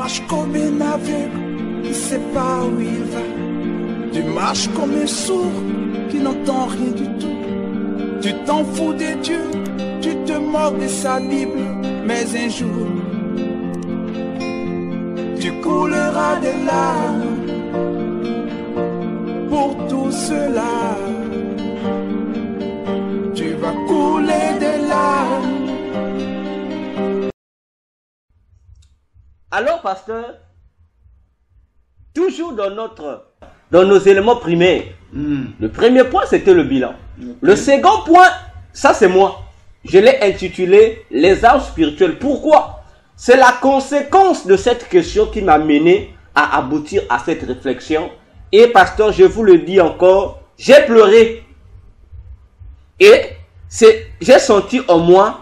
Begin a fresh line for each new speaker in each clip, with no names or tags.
marches comme un aveugle qui ne sait pas où il va. Tu marches comme un sourd qui n'entend rien du tout. Tu t'en fous de Dieu, tu te moques de sa Bible. Mais un jour, tu couleras des larmes pour tout cela. Tu vas couler des larmes.
Alors, pasteur, toujours dans nos éléments primaires, le premier point, c'était le bilan. Okay. Le second point, ça c'est moi. Je l'ai intitulé les armes spirituelles. Pourquoi? C'est la conséquence de cette question qui m'a mené à aboutir à cette réflexion. Et pasteur, je vous le dis encore, j'ai pleuré. Et j'ai senti en moi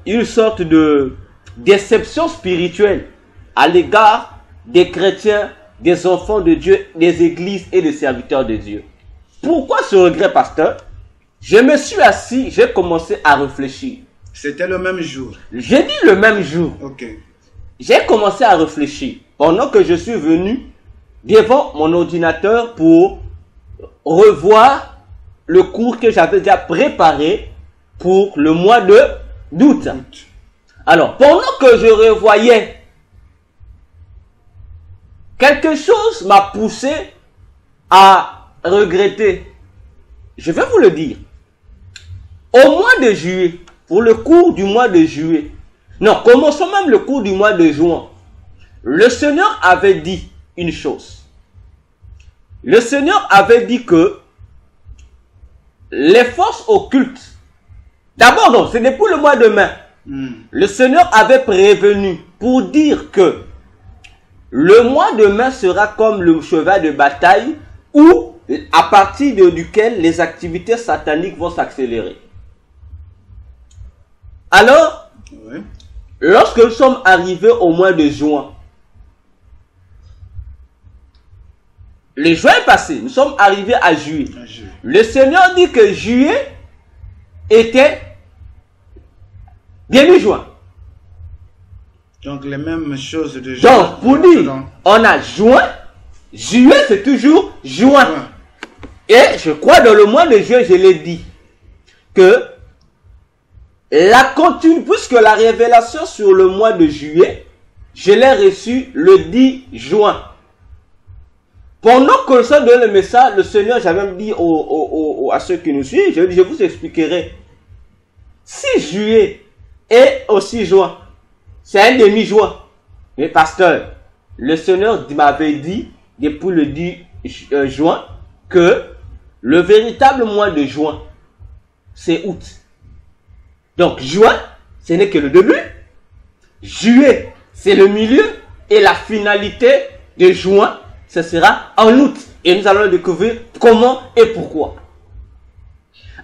une sorte de déception spirituelle à l'égard des chrétiens, des enfants de Dieu, des églises et des serviteurs de Dieu. Pourquoi ce regret, pasteur? Je me suis assis, j'ai commencé à réfléchir.
C'était le même jour.
J'ai dit le même jour.
Ok.
J'ai commencé à réfléchir pendant que je suis venu devant mon ordinateur pour revoir le cours que j'avais déjà préparé pour le mois d'août. Alors, pendant que je revoyais, quelque chose m'a poussé à regretter. Je vais vous le dire. Au mois de juillet, pour le cours du mois de juillet, non, commençons même le cours du mois de juin, le Seigneur avait dit une chose. Le Seigneur avait dit que les forces occultes, d'abord non, ce n'est pour le mois de mai. Le Seigneur avait prévenu pour dire que le mois de mai sera comme le cheval de bataille où, à partir duquel les activités sataniques vont s'accélérer. Alors, oui, lorsque nous sommes arrivés au mois de juin, le juin est passé, nous sommes arrivés à juillet. Le Seigneur dit que juillet était début juin.
Donc les mêmes choses de juin.
Donc pour dire, on a juin, juillet c'est toujours juin. Et je crois dans le mois de juin, je l'ai dit, que la continue, puisque la révélation sur le mois de juillet, je l'ai reçue le 10 juin. Pendant que le Seigneur donne le message, le Seigneur, j'avais même dit à ceux qui nous suivent, je vous expliquerai. Si juillet et aussi juin, c'est un demi-juin. Mais pasteur, le Seigneur m'avait dit, depuis le 10 juin, que le véritable mois de juin, c'est août. Donc juin, ce n'est que le début. Juillet, c'est le milieu. Et la finalité de juin, ce sera en août. Et nous allons découvrir comment et pourquoi.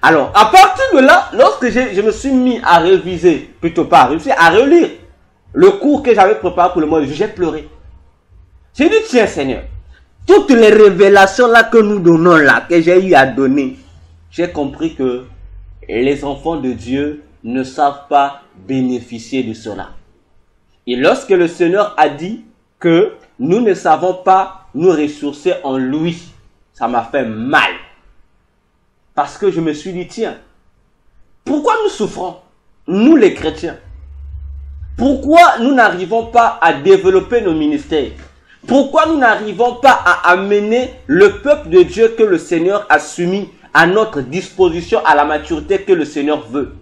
Alors, à partir de là, lorsque je me suis mis à réviser, plutôt pas à réviser, à relire le cours que j'avais préparé pour le mois de juillet, j'ai pleuré. J'ai dit, tiens Seigneur, toutes les révélations là que nous donnons là, que j'ai eu à donner, j'ai compris que les enfants de Dieu ne savent pas bénéficier de cela. Et lorsque le Seigneur a dit que nous ne savons pas nous ressourcer en lui, ça m'a fait mal. Parce que je me suis dit, tiens, pourquoi nous souffrons, nous les chrétiens? Pourquoi nous n'arrivons pas à développer nos ministères? Pourquoi nous n'arrivons pas à amener le peuple de Dieu que le Seigneur a soumis à notre disposition, à la maturité que le Seigneur veut?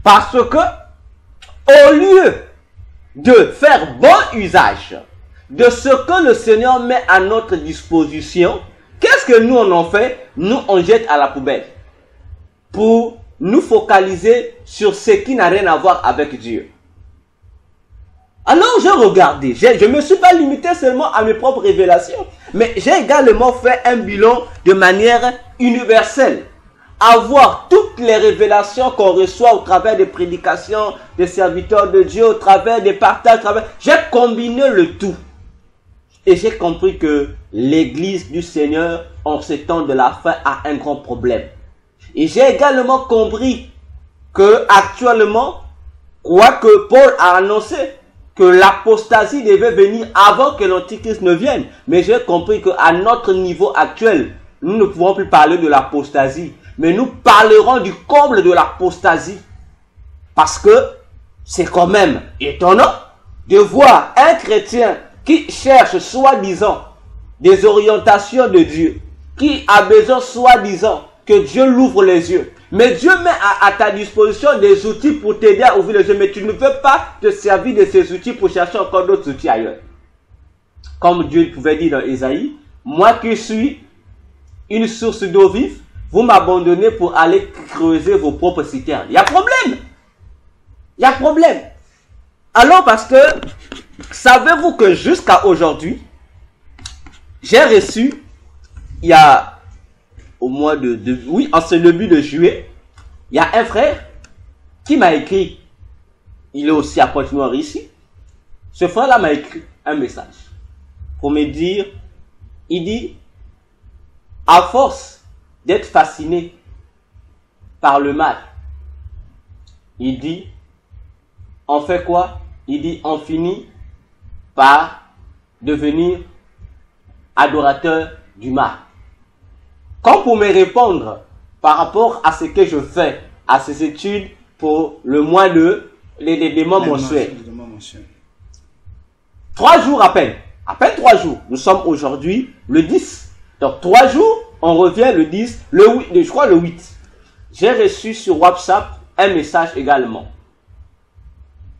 Parce que, au lieu de faire bon usage de ce que le Seigneur met à notre disposition, qu'est-ce que nous on en fait? Nous on jette à la poubelle pour nous focaliser sur ce qui n'a rien à voir avec Dieu. Alors j'ai regardé, je ne me suis pas limité seulement à mes propres révélations, mais j'ai également fait un bilan de manière universelle. Avoir toutes les révélations qu'on reçoit au travers des prédications des serviteurs de Dieu, au travers des partages, j'ai combiné le tout. Et j'ai compris que l'église du Seigneur, en ce temps de la fin, a un grand problème. Et j'ai également compris que actuellement, quoi que Paul a annoncé, que l'apostasie devait venir avant que l'Antichrist ne vienne. Mais j'ai compris qu'à notre niveau actuel, nous ne pouvons plus parler de l'apostasie. Mais nous parlerons du comble de l'apostasie. Parce que c'est quand même étonnant de voir un chrétien qui cherche soi-disant des orientations de Dieu, qui a besoin soi-disant que Dieu l'ouvre les yeux. Mais Dieu met à ta disposition des outils pour t'aider à ouvrir les yeux. Mais tu ne veux pas te servir de ces outils pour chercher encore d'autres outils ailleurs. Comme Dieu pouvait dire dans Ésaïe, moi qui suis une source d'eau vive, vous m'abandonnez pour aller creuser vos propres citernes. Il y a problème. Il y a problème. Alors parce que, savez-vous que jusqu'à aujourd'hui, j'ai reçu, il y a au mois oui, en ce début de juillet, il y a un frère qui m'a écrit, il est aussi à Pointe-Noire ici. Ce frère-là m'a écrit un message pour me dire, il dit, à force d'être fasciné par le mal, il dit, on fait quoi? Il dit, on finit par devenir adorateur du mal. Comme pour me répondre par rapport à ce que je fais, à ces études pour le mois de les mois mensuels. 3 jours à peine 3 jours. Nous sommes aujourd'hui le 10. Donc 3 jours, on revient le 10, le 8, je crois le 8. J'ai reçu sur WhatsApp un message également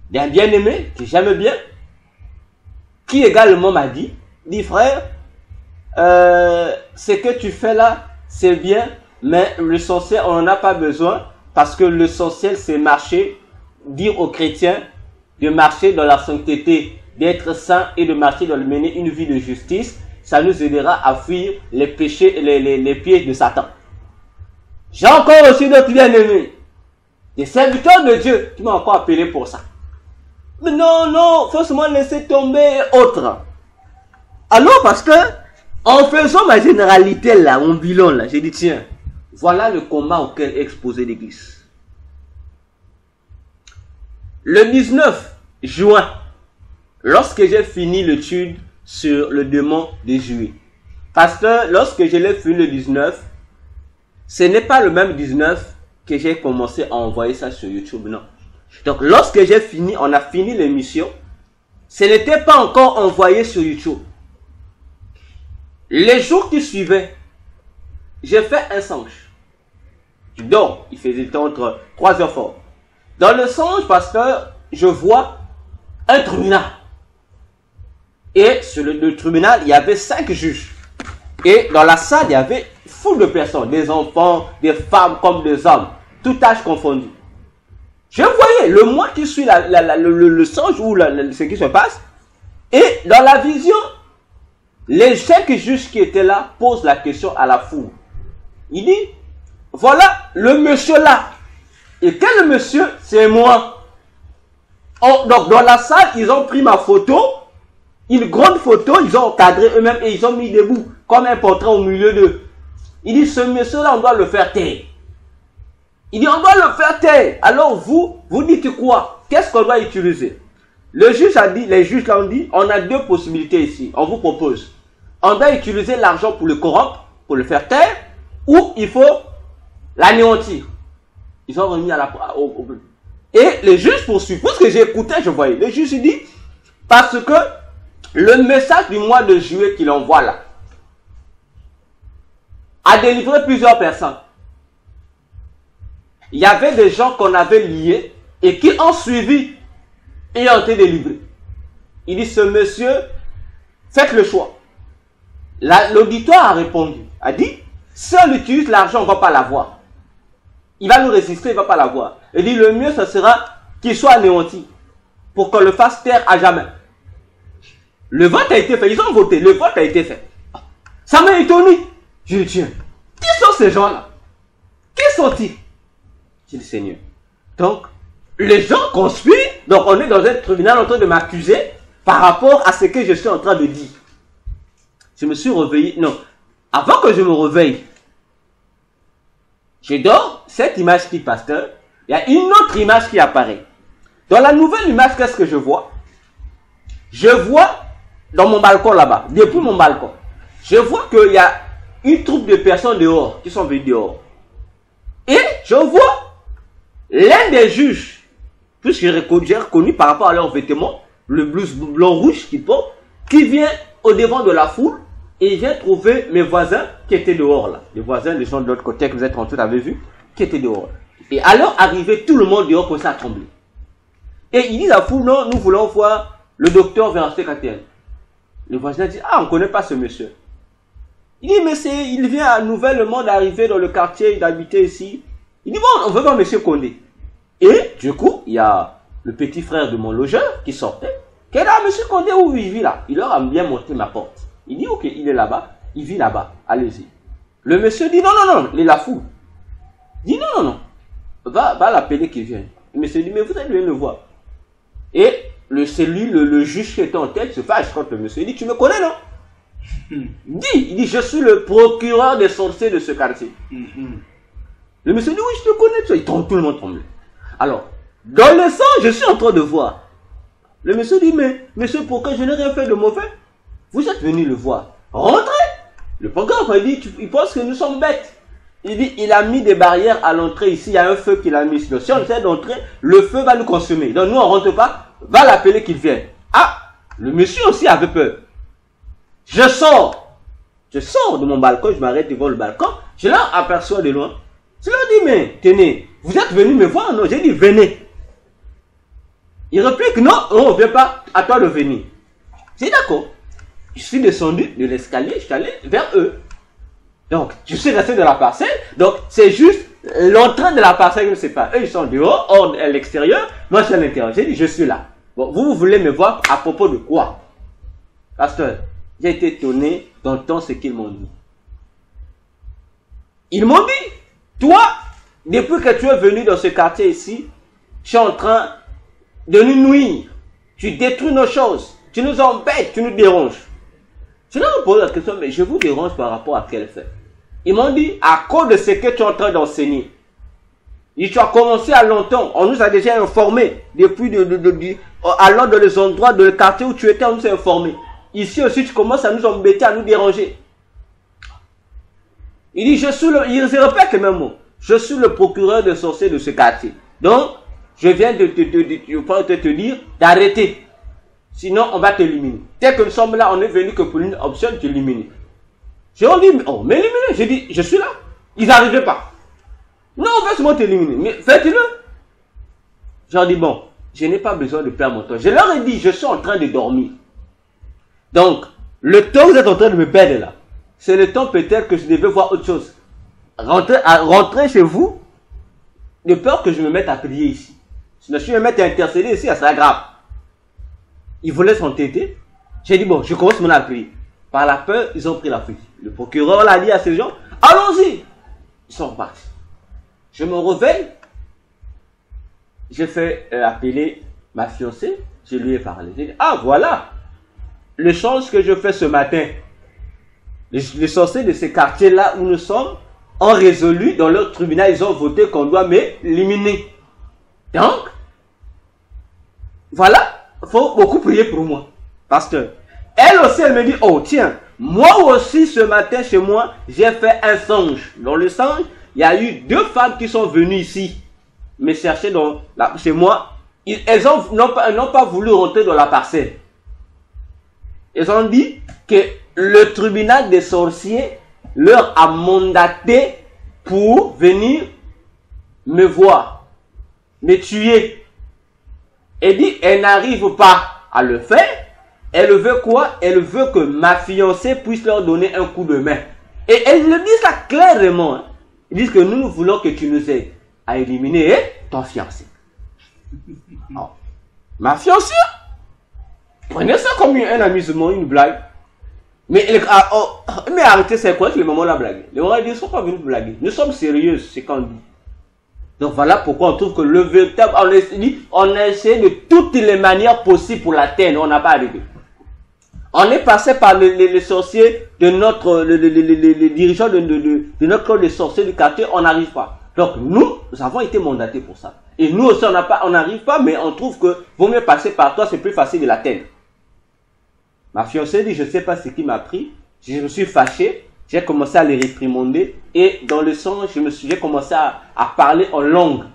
d'un bien-aimé que j'aime bien, qui également m'a dit frère, ce que tu fais là, c'est bien, mais l'essentiel, on n'en a pas besoin, parce que l'essentiel, c'est marcher, dire aux chrétiens de marcher dans la sainteté, d'être saints et de marcher dans mener une vie de justice. Ça nous aidera à fuir les péchés, les pièges de Satan. J'ai encore reçu d'autres bien-aimés, des serviteurs de Dieu, qui m'ont encore appelé pour ça. Mais non, faut seulement laisser tomber autre. Alors, parce que, en faisant ma généralité là, mon bilan là, j'ai dit tiens, voilà le combat auquel est exposé l'Église. Le 19 juin, lorsque j'ai fini l'étude sur le démon de juillet, parce que lorsque je l'ai fini le 19, ce n'est pas le même 19 que j'ai commencé à envoyer ça sur YouTube, non. Donc lorsque j'ai fini, on a fini l'émission, ce n'était pas encore envoyé sur YouTube. Les jours qui suivaient, j'ai fait un songe. Donc, il faisait entre 3 heures fort. Dans le songe, pasteur, je vois un tribunal. Et sur le tribunal, il y avait 5 juges. Et dans la salle, il y avait foule de personnes, des enfants, des femmes comme des hommes, tout âge confondu. Je voyais le mois qui suit le songe ou ce qui se passe. Et dans la vision, les 5 juges qui étaient là posent la question à la foule. Il dit, voilà le monsieur là. Et quel monsieur? C'est moi. Donc dans la salle, ils ont pris ma photo, une grande photo, ils ont encadré eux-mêmes et ils ont mis debout, comme un portrait au milieu d'eux. Il dit, ce monsieur là, on doit le faire taire. Il dit, on doit le faire taire. Alors vous dites quoi? Qu'est-ce qu'on doit utiliser? Le juge a dit, les juges l'ont dit, on a 2 possibilités ici. On vous propose. On doit utiliser l'argent pour le corrompre, pour le faire taire, ou il faut l'anéantir. Ils ont remis à Et les juges poursuivent. Parce que j'ai écouté, je voyais. Le juge dit, parce que le message du mois de juillet qu'il envoie là, a délivré plusieurs personnes. Il y avait des gens qu'on avait liés et qui ont suivi et ont été délivrés. Il dit, ce monsieur, faites le choix. L'auditoire a répondu, a dit, si on utilise l'argent, on ne va pas l'avoir. Il va nous résister, il ne va pas l'avoir. Il dit, le mieux, ce sera qu'il soit anéanti pour qu'on le fasse taire à jamais. Le vote a été fait, ils ont voté, le vote a été fait. Ça m'a étonné. Je dis, tiens, qui sont ces gens-là? Qui sont-ils? J'ai dit, Seigneur. Donc, les gens conspirent, donc on est dans un tribunal en train de m'accuser par rapport à ce que je suis en train de dire. Je me suis réveillé, non, avant que je me réveille, je dors, cette image qui pasteur, il y a une autre image qui apparaît. Dans la nouvelle image, qu'est-ce que je vois? je vois dans mon balcon là-bas, depuis mon balcon, je vois qu'il y a une troupe de personnes dehors, qui sont venues dehors. Et je vois l'un des juges, puisque j'ai reconnu par rapport à leurs vêtements, le blouse blanc-rouge qu'ils portent, qui vient au devant de la foule et il vient trouver mes voisins qui étaient dehors là. Les voisins, les gens de l'autre côté que vous êtes en tout avez vu, qui étaient dehors. Et à leur arrivée, tout le monde dehors commence à trembler. Et il dit à la foule, non, nous voulons voir le docteur Vérancé-Catel. Le voisin dit, ah, on ne connaît pas ce monsieur. Il dit, mais il vient nouvellement d'arriver dans le quartier, d'habiter ici. Il dit, bon, on veut voir monsieur Condé. Et du coup, il y a le petit frère de mon logeur qui sortait. Qui est là, monsieur Condé, où il vit là? Il leur a bien monté ma porte. Il dit, ok, il est là-bas, il vit là-bas, allez-y. Le monsieur dit, non, non, non, il est la foule. Il dit, non, non, non, va l'appeler qu'il vienne. Le monsieur dit, mais vous allez le voir. Et c'est lui, le juge qui était en tête, se fâche contre le monsieur. Il dit, tu me connais, non? Il dit, je suis le procureur des sorciers de ce quartier. Le monsieur dit, oui, je te connais. Tout le monde tremble. Alors, dans le sang, je suis en train de voir. Le monsieur dit, mais monsieur, pourquoi je n'ai rien fait de mauvais? Vous êtes venu le voir. Rentrez. Le procureur, il dit, il pense que nous sommes bêtes. Il dit, il a mis des barrières à l'entrée ici, il y a un feu qu'il a mis. Si on essaie d'entrer, le feu va nous consommer. Donc nous, on ne rentre pas, va l'appeler qu'il vienne. Ah, le monsieur aussi avait peur. Je sors de mon balcon, je m'arrête devant le balcon, je leur aperçois de loin. Je leur dis, mais tenez, vous êtes venus me voir? Non, j'ai dit, venez. Il réplique, non, on ne vient pas, à toi de venir. C'est d'accord. Je suis descendu de l'escalier, je suis allé vers eux. Donc, je suis resté dans la parcelle. Donc, c'est juste l'entrée de la parcelle que je ne sais pas. Eux, ils sont dehors, hors à l'extérieur. Moi, je suis à l'intérieur. J'ai dit, je suis là. Bon, vous voulez me voir à propos de quoi? Pasteur, j'ai été étonné d'entendre ce qu'ils m'ont dit. Ils m'ont dit, toi, depuis que tu es venu dans ce quartier ici, tu es en train de nous nuire. Tu détruis nos choses. Tu nous embêtes, tu nous déranges. Je leur ai posé la question, mais je vous dérange par rapport à quel fait? Ils m'ont dit, à cause de ce que tu es en train d'enseigner. Et tu as commencé à longtemps. On nous a déjà informés. Depuis allant dans les endroits de quartier où tu étais, on nous a informés. Ici aussi, tu commences à nous embêter, à nous déranger. Il dit, il se répète le même mot. Je suis le procureur des sorciers de ce quartier. Donc, je viens de te dire d'arrêter. Sinon, on va t'éliminer. Dès que nous sommes là, on est venu que pour une option de t'éliminer. J'ai dit, oh, m'éliminer. J'ai dit, je suis là. Ils n'arrivaient pas. Non, on va seulement t'éliminer. Mais faites-le. J'ai dit, bon, je n'ai pas besoin de perdre mon temps. Je leur ai dit, je suis en train de dormir. Donc, le temps que vous êtes en train de me perdre là, c'est le temps peut-être que je devais voir autre chose. Rentrer chez vous, de peur que je me mette à prier ici. Sinon, si je me mette à intercéder ici, ça sera grave. Ils voulaient s'entêter. J'ai dit, bon, je commence maintenant à prier. Par la peur, ils ont pris la fuite. Le procureur l'a dit à ces gens, allons-y. Ils sont repartis. Je me réveille. J'ai fait appeler ma fiancée. Je lui ai parlé. J'ai dit, ah, voilà. L'échange que je fais ce matin. Les sorciers de ces quartiers-là où nous sommes ont résolu dans leur tribunal, ils ont voté qu'on doit m'éliminer. Donc, voilà. Il faut beaucoup prier pour moi. Pasteur. Elle aussi, elle me dit, oh tiens, moi aussi ce matin chez moi, j'ai fait un songe. Dans le songe, il y a eu 2 femmes qui sont venues ici, me chercher chez moi. Elles n'ont pas voulu rentrer dans la parcelle. Elles ont dit que le tribunal des sorciers leur a mandaté pour venir me voir, me tuer. Elle dit, elle n'arrive pas à le faire. Elle veut quoi? Elle veut que ma fiancée puisse leur donner un coup de main. Et elles le disent ça clairement. Hein. Ils disent que nous voulons que tu nous aides à éliminer ton fiancé. Oh. Ma fiancée? Prenez ça comme un amusement, une blague. Mais arrêtez, c'est quoi que le moment la blague? Les moments ils ne sont pas venus blaguer. Nous sommes sérieux, c'est quand on dit. Donc voilà pourquoi on trouve que le véritable, on a essayé de toutes les manières possibles pour l'atteindre, on n'a pas arrivé. On est passé par les sorciers de notre, les dirigeants de notre club des sorciers du quartier, on n'arrive pas. Donc nous avons été mandatés pour ça. Et nous aussi on n'arrive pas, mais on trouve que vaut mieux passer par toi, c'est plus facile de l'atteindre. Ma fiancée dit, je ne sais pas ce qui m'a pris. Je me suis fâché. J'ai commencé à les réprimander. Et dans le son, j'ai commencé à parler en langue.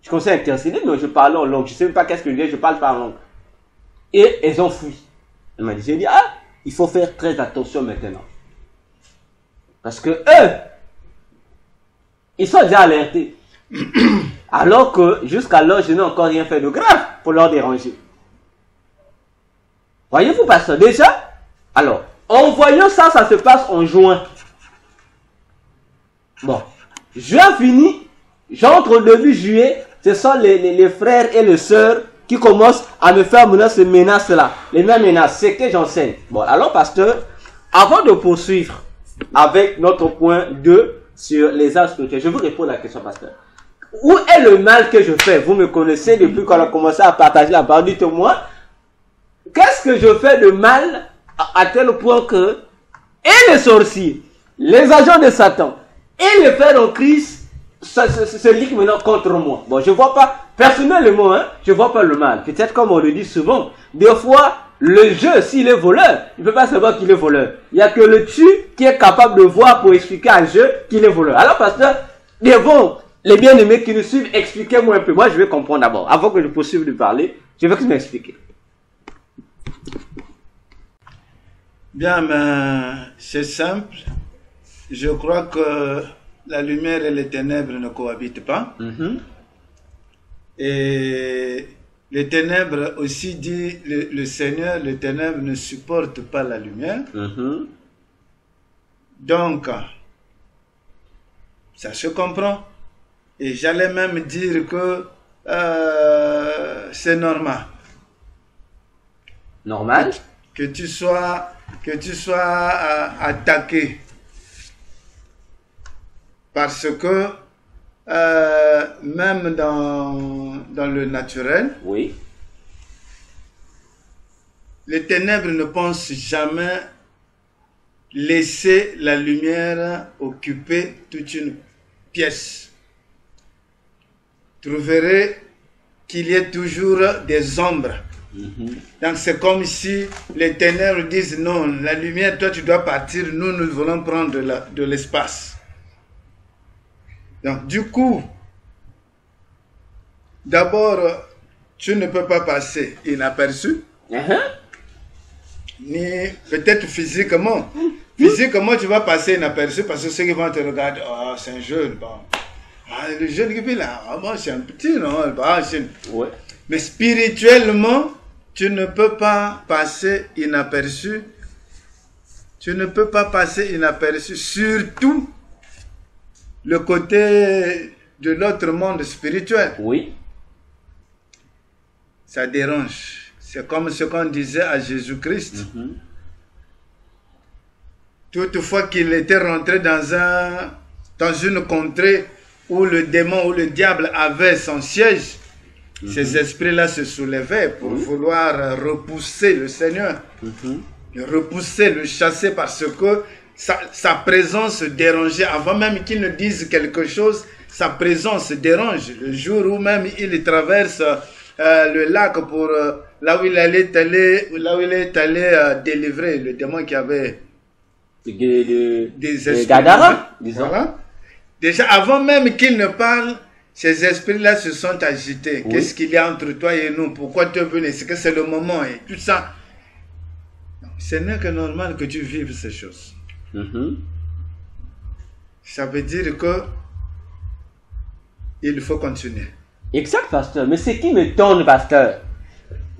Je commençais à intercéder, mais je parlais en langue. Je ne sais même pas qu'est-ce que je dis, je parle pas en langue. Et elles ont fui. Elle m'a dit, j'ai dit, il faut faire très attention maintenant. Parce que eux, ils sont déjà alertés. Alors que jusqu'alors, je n'ai encore rien fait de grave pour leur déranger. Voyez-vous, pasteur, déjà, alors, en voyant ça, ça se passe en juin. Bon, juin fini, j'entre début juillet, ce sont les frères et les sœurs qui commencent à me faire maintenant ces menaces-là. Les mêmes menaces, c'est que j'enseigne. Bon, alors, pasteur, avant de poursuivre avec notre point 2 sur les arts spirituels, je vous réponds à la question, pasteur. Où est le mal que je fais? Vous me connaissez depuis qu'on a commencé à partager la parole. Dites-moi, qu'est-ce que je fais de mal à tel point que et les sorciers, les agents de Satan et les frères en Christ se liguent maintenant contre moi? Bon, je vois pas, personnellement, je vois pas le mal. Peut-être comme on le dit souvent, des fois, le jeu, s'il est voleur, il ne peut pas savoir qu'il est voleur. Il n'y a que le tu qui est capable de voir pour expliquer à un jeu qu'il est voleur. Alors, pasteur, devant les bien-aimés qui nous suivent, expliquez-moi un peu. Moi, je vais comprendre d'abord. Avant que je poursuive de parler, je veux que tu m'expliques.
Bien, mais c'est simple. Je crois que la lumière et les ténèbres ne cohabitent pas. Et les ténèbres aussi dit le Seigneur, les ténèbres ne supportent pas la lumière. Donc, ça se comprend. Et j'allais même dire que c'est normal.
Normal?
Que tu sois attaqué. Parce que même dans le naturel,
oui,
les ténèbres ne pensent jamais laisser la lumière occuper toute une pièce. Vous trouverez qu'il y a toujours des ombres. Donc c'est comme si les ténèbres disent non, la lumière, toi tu dois partir, nous voulons prendre de l'espace. Donc du coup, d'abord, tu ne peux pas passer inaperçu, ni peut-être physiquement. Physiquement, tu vas passer inaperçu parce que ceux qui vont te regarder, oh, c'est un jeune, bon. Le jeune qui est là, bon, c'est un petit, non?
Ouais.
Mais spirituellement, tu ne peux pas passer inaperçu. Tu ne peux pas passer inaperçu, surtout le côté de l'autre monde spirituel.
Oui.
Ça dérange. C'est comme ce qu'on disait à Jésus-Christ. Toutefois qu'il était rentré dans une contrée où le démon, où le diable avait son siège, ces esprits-là se soulevaient pour vouloir repousser le Seigneur, le repousser, le chasser, parce que sa présence dérangeait. Avant même qu'il ne dise quelque chose, sa présence dérange. Le jour où même il traverse le lac pour là où il est allé délivrer le démon qui avait des esprits.
Gadara, disons.
Voilà. Déjà, avant même qu'il ne parle, ces esprits-là se sont agités. Oui. Qu'est-ce qu'il y a entre toi et nous? Pourquoi tu es venu? Est-ce que c'est le moment? Et tout ça. Ce n'est que normal que tu vives ces choses. Ça veut dire que il faut continuer.
Exact, pasteur. Mais ce qui me tourne, pasteur,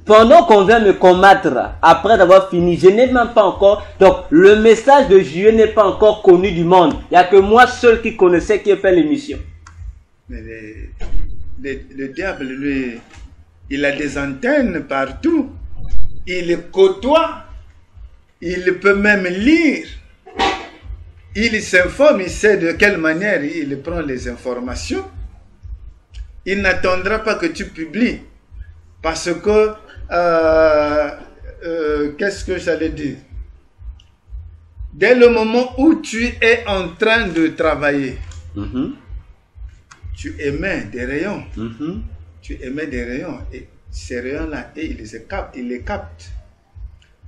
pendant qu'on vient me combattre, après d'avoir fini, je n'ai même pas encore... Donc, le message de Dieu n'est pas encore connu du monde. Il n'y a que moi seul qui connaissais qui a fait l'émission.
Mais le diable, lui, il a des antennes partout. Il côtoie. Il peut même lire. Il s'informe, il sait de quelle manière il prend les informations. Il n'attendra pas que tu publies. Parce que, qu'est-ce que j'allais dire? Dès le moment où tu es en train de travailler, tu émets des rayons. Tu émets des rayons. Et ces rayons-là, il les capte.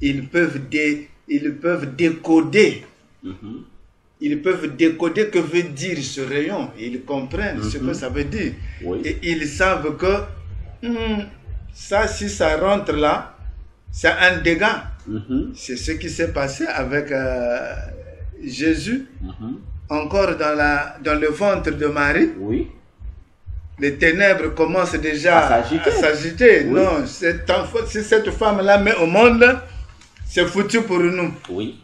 ils peuvent décoder. Ils peuvent décoder que veut dire ce rayon. Ils comprennent ce que ça veut dire.
Oui.
Et ils savent que ça, si ça rentre là, c'est un dégât. C'est ce qui s'est passé avec Jésus. Encore dans le ventre de Marie.
Oui.
Les ténèbres commencent déjà à s'agiter.
Oui.
Non, si cette femme-là met au monde, c'est foutu pour nous.
Oui.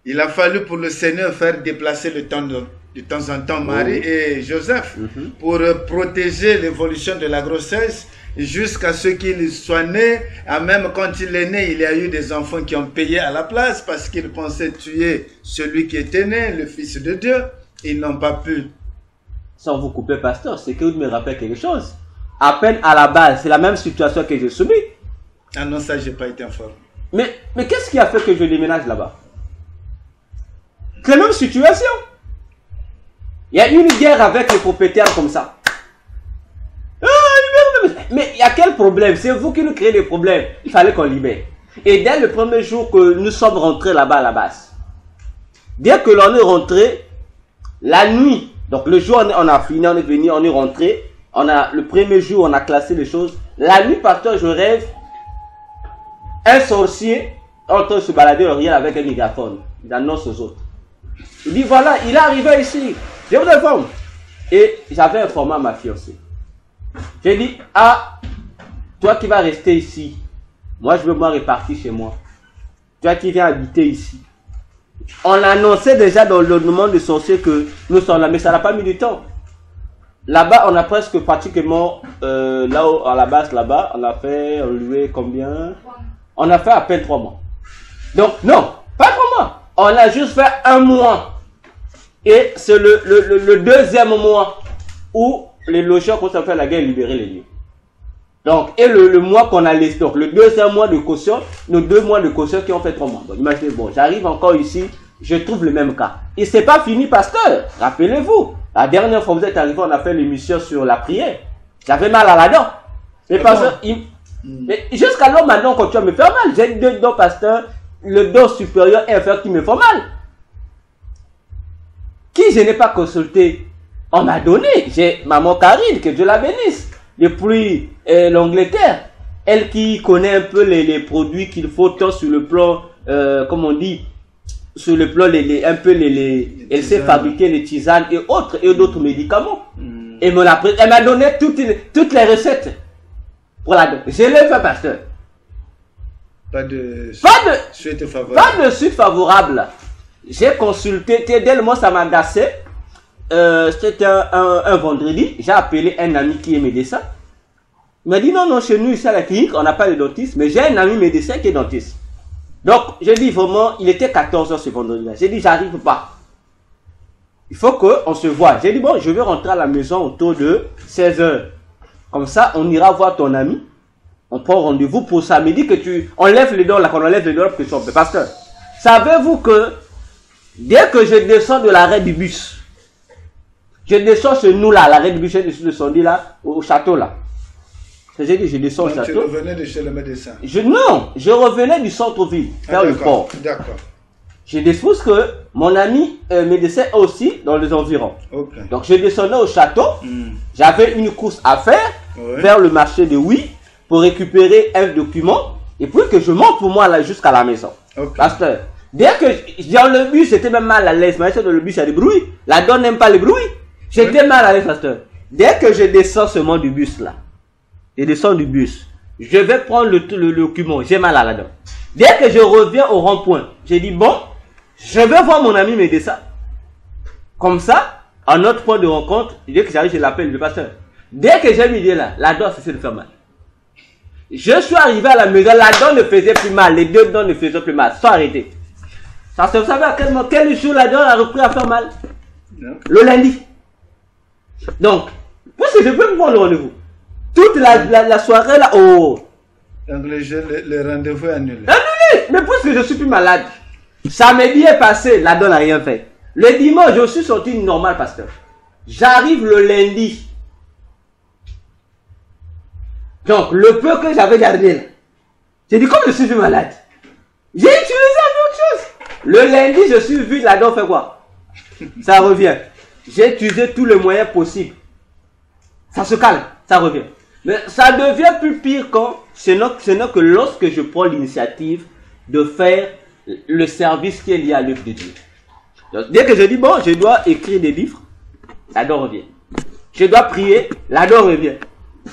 Il a fallu pour le Seigneur faire déplacer de temps en temps Marie et Joseph pour protéger l'évolution de la grossesse jusqu'à ce qu'il soit né. Et même quand il est né, il y a eu des enfants qui ont payé à la place parce qu'ils pensaient tuer celui qui était né, le Fils de Dieu. Ils n'ont pas pu.
Sans vous couper, pasteur, c'est que vous me rappelez quelque chose. À peine à la base, c'est la même situation que j'ai subie.
Ah non, ça, j'ai pas été informé.
Mais qu'est-ce qui a fait que je déménage là-bas? C'est la même situation. Il y a eu une guerre avec les propriétaires comme ça. Mais il y a quel problème? C'est vous qui nous créez des problèmes. Il fallait qu'on libère. Et dès le premier jour que nous sommes rentrés là-bas à la base, dès que l'on est rentré, la nuit, donc le jour on a fini, on est venu, on est rentré, le premier jour on a classé les choses. La nuit, pasteur, je rêve, un sorcier en train de se balader au riel avec un mégaphone. Il annonce aux autres. Il dit voilà, il est arrivé ici. Je vous informe. Et j'avais informé ma fiancée. J'ai dit, ah, toi qui vas rester ici, moi je veux me répartir chez moi. Toi qui viens habiter ici. On annonçait déjà dans le monde de sorciers que nous sommes là, mais ça n'a pas mis du temps. Là-bas, on a presque pratiquement, là-haut, à la base, là-bas, on a fait, on louait combien? On a fait à peine 3 mois. Donc, non, pas 3 mois. On a juste fait 1 mois. Et c'est le deuxième mois où les logeurs commencent à faire la guerre et libérer les lieux. Donc, et le mois qu'on a laissé, donc le deuxième mois de caution, nos 2 mois de caution qui ont fait 3 mois. Donc, imaginez, bon, j'arrive encore ici, je trouve le même cas. Et c'est pas fini, pasteur. Rappelez-vous, la dernière fois que vous êtes arrivé, on a fait l'émission sur la prière. J'avais mal à la dent. Mais pasteur, mais jusqu'alors, maintenant, quand tu vas me faire mal, j'ai 2 dents, pasteur, le dos supérieur et inférieur qui me font mal. Qui je n'ai pas consulté, on m'a donné. J'ai maman Karine, que Dieu la bénisse, depuis l'Angleterre. Elle qui connaît un peu les produits qu'il faut, tant sur le plan, comme on dit, sur le plan, elle sait fabriquer les tisanes et autres, et d'autres médicaments. Elle m'a donné toutes les recettes pour la dent. Je l'ai fait, pasteur.
Pas de suite favorable.
Pas de suite favorable. J'ai consulté, tellement ça m'a agacé. C'était un vendredi. J'ai appelé un ami qui est médecin. Il m'a dit non, chez nous, ici à la clinique, on n'a pas de dentiste, mais j'ai un ami médecin qui est dentiste. Donc, j'ai dit vraiment, il était 14h ce vendredi-là. J'ai dit, j'arrive pas. Il faut qu'on se voie. J'ai dit, bon, je vais rentrer à la maison autour de 16h. Comme ça, on ira voir ton ami. On prend rendez-vous pour samedi que on lève les dents là, qu'on enlève les dents pour que tu sois. Pasteur, savez-vous que dès que je descends de l'arrêt du bus, je descends chez nous là, l'arrêt du bus, je descends là, au château là. J'ai dit, je descends au château.
Tu revenais de chez le médecin?
Non, je revenais du centre-ville, vers le port.
D'accord.
Je découvre que mon ami médecin est aussi dans les environs.
Okay.
Donc je descendais au château, j'avais une course à faire vers le marché de Oui pour récupérer un document et puis que je monte pour moi là jusqu'à la maison.
Okay.
Pasteur, dès que dans le bus, j'étais même mal à l'aise. Mais dans le bus, il y a des bruits. La donne n'aime pas les bruits. J'étais mal à l'aise, pasteur. Dès que je descends seulement du bus là, je descends du bus, je vais prendre le document, j'ai mal à la dent. Dès que je reviens au rond-point, j'ai dit bon, je vais voir mon ami médecin. Comme ça, à notre point de rencontre, dès que j'arrive, je l'appelle le pasteur. Dès que j'ai mis là, la dent cessait de faire mal. Je suis arrivé à la maison, la dent ne faisait plus mal, les 2 dents ne faisaient plus mal, sans arrêter. Ça se savait à quel jour la dent a repris à faire mal?
Non.
Le lundi. Donc, puisque je peux me prendre le rendez-vous. Toute la soirée là, oh.
Donc le rendez-vous est annulé.
Annulé. Mais puisque je suis plus malade, samedi est passé, la dent n'a rien fait. Le dimanche, je suis sorti normal, pasteur. J'arrive le lundi. Donc, le peu que j'avais gardé là, j'ai dit, comme je suis plus malade, J'ai utilisé autre chose. Le lundi, je suis vu, la dent fait quoi? Ça revient. J'ai utilisé tous les moyens possibles. Ça se calme, ça revient. Mais ça devient plus pire quand ce n'est que lorsque je prends l'initiative de faire le service qui est lié à l'œuvre de Dieu. Donc, dès que je dis, bon, je dois écrire des livres, la dent revient. Je dois prier, la dent revient.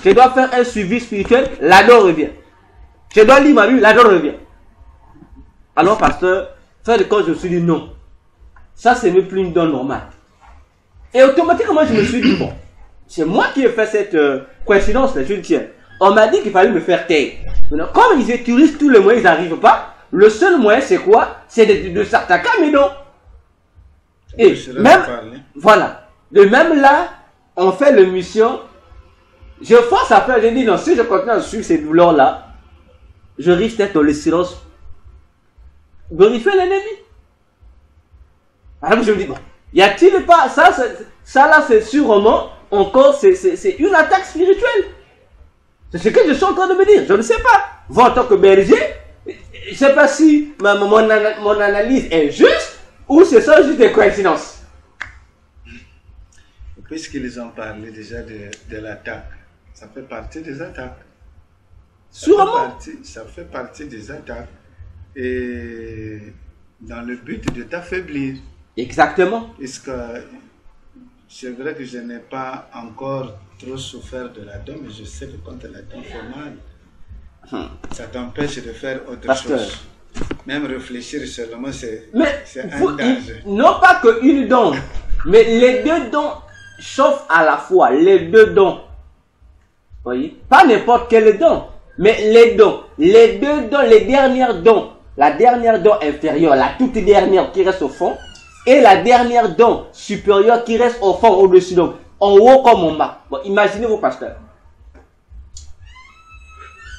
Je dois faire un suivi spirituel, la dent revient. Je dois lire ma Bible, la dent revient. Alors, pasteur, fin de compte, je me suis dit non. Ça, c'est même plus une donne normale. Et automatiquement, je me suis dit, bon, c'est moi qui ai fait cette coïncidence-là, je le tiens. On m'a dit qu'il fallait me faire taire. Maintenant, comme ils utilisent tous les moyens, ils n'arrivent pas. Le seul moyen, c'est quoi? C'est de s'attaquer à mes dons. Et même, voilà. De même là, on fait l'émission. Je force à faire, je dis non, si je continue à suivre ces douleurs-là, je risque d'être dans le silence. Glorifier l'ennemi. Alors je me dis, bon, y a-t-il pas, ça là c'est sûrement encore, c'est une attaque spirituelle. C'est ce que je suis en train de me dire, je ne sais pas. Vous en tant que berger, je ne sais pas si mon analyse est juste ou ce sont juste des coïncidences.
Puisqu'ils ont parlé déjà de l'attaque, ça fait partie des attaques.
Sûrement.
Ça fait partie des attaques. Et dans le but de t'affaiblir.
Exactement.
Puisque c'est vrai que je n'ai pas encore trop souffert de la dent, mais je sais que quand la dent fait mal, ça t'empêche de faire autre chose. Même réfléchir seulement, c'est un danger.
Non pas qu'une dent, mais les deux dents chauffent à la fois. Les deux dents. Vous voyez? Pas n'importe quelle dent, mais les dents. Les deux dents, les dernières dents. La dernière dent inférieure, la toute dernière qui reste au fond, et la dernière dent supérieure qui reste au fond, au-dessus. Donc, en haut comme en bas. Bon, imaginez vos pasteurs.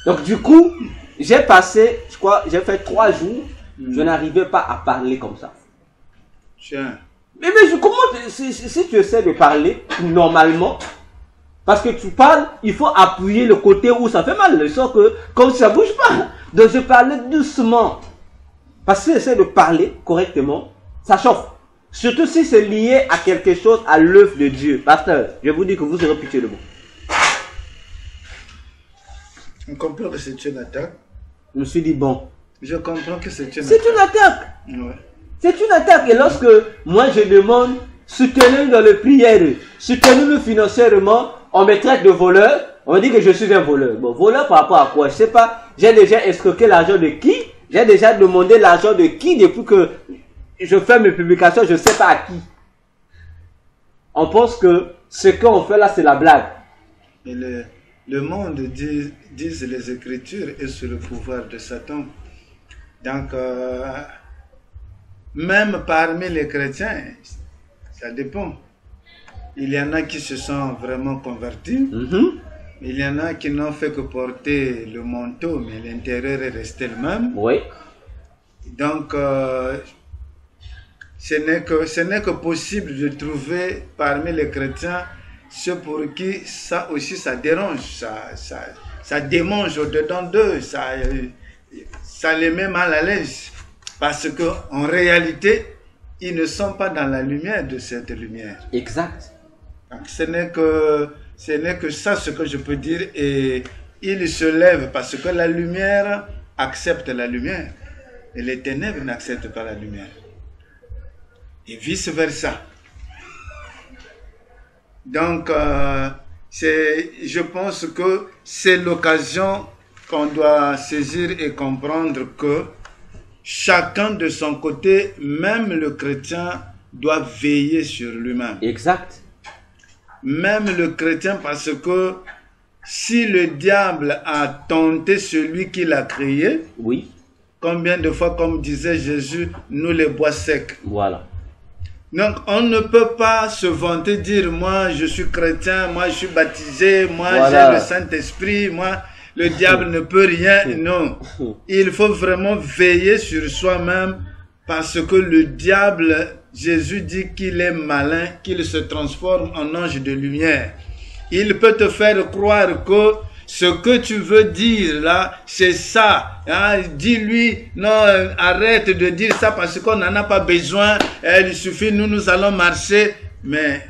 Donc, du coup, j'ai passé, je crois, j'ai fait 3 jours, je n'arrivais pas à parler comme ça.
Tiens.
Mais comment, si tu essaies de parler normalement, parce que tu parles, il faut appuyer le côté où ça fait mal, le sens que, comme ça bouge pas. Donc, je parlais doucement. Parce que j'essaie de parler correctement, ça chauffe. Surtout si c'est lié à quelque chose, à l'œuvre de Dieu. Pasteur, je vous dis que vous aurez pitié de moi.
On comprend que c'est une attaque.
Je me suis dit, bon.
Je comprends que c'est une attaque.
C'est une attaque.
Ouais.
C'est une attaque. Et lorsque moi je demande, soutenez-nous dans le prière, soutenez-nous financièrement, on me traite de voleur, on me dit que je suis un voleur. Bon, voleur par rapport à quoi? Je sais pas. J'ai déjà escroqué l'argent de qui? J'ai déjà demandé l'argent de qui depuis que je fais mes publications, je ne sais pas à qui. On pense que ce qu'on fait là, c'est la blague.
Et le monde, disent les Écritures, est sous le pouvoir de Satan. Donc, même parmi les chrétiens, ça dépend. Il y en a qui se sont vraiment convertis. Il y en a qui n'ont fait que porter le manteau, mais l'intérieur est resté le même.
Oui.
Donc, ce n'est que possible de trouver parmi les chrétiens ceux pour qui ça aussi ça dérange, ça démange au-dedans d'eux, ça les met mal à l'aise. Parce qu'en réalité, ils ne sont pas dans la lumière de cette lumière.
Exact.
Donc, ce n'est que ça ce que je peux dire, et ils se lèvent parce que la lumière accepte la lumière et les ténèbres n'acceptent pas la lumière et vice versa. Donc je pense que c'est l'occasion qu'on doit saisir et comprendre que chacun de son côté, même le chrétien, doit veiller sur lui-même.
Exact.
Même le chrétien, parce que si le diable a tenté celui qui l'a créé,
oui.
Combien de fois, comme disait Jésus, nous les bois secs.
Voilà.
Donc on ne peut pas se vanter, dire moi je suis chrétien, moi je suis baptisé, moi j'ai le Saint-Esprit, moi le diable ne peut rien. Non, il faut vraiment veiller sur soi-même, parce que le diable, Jésus dit qu'il est malin, qu'il se transforme en ange de lumière. Il peut te faire croire que ce que tu veux dire là, c'est ça. Hein? Dis-lui, non, arrête de dire ça parce qu'on n'en a pas besoin. Il suffit, nous allons marcher. Mais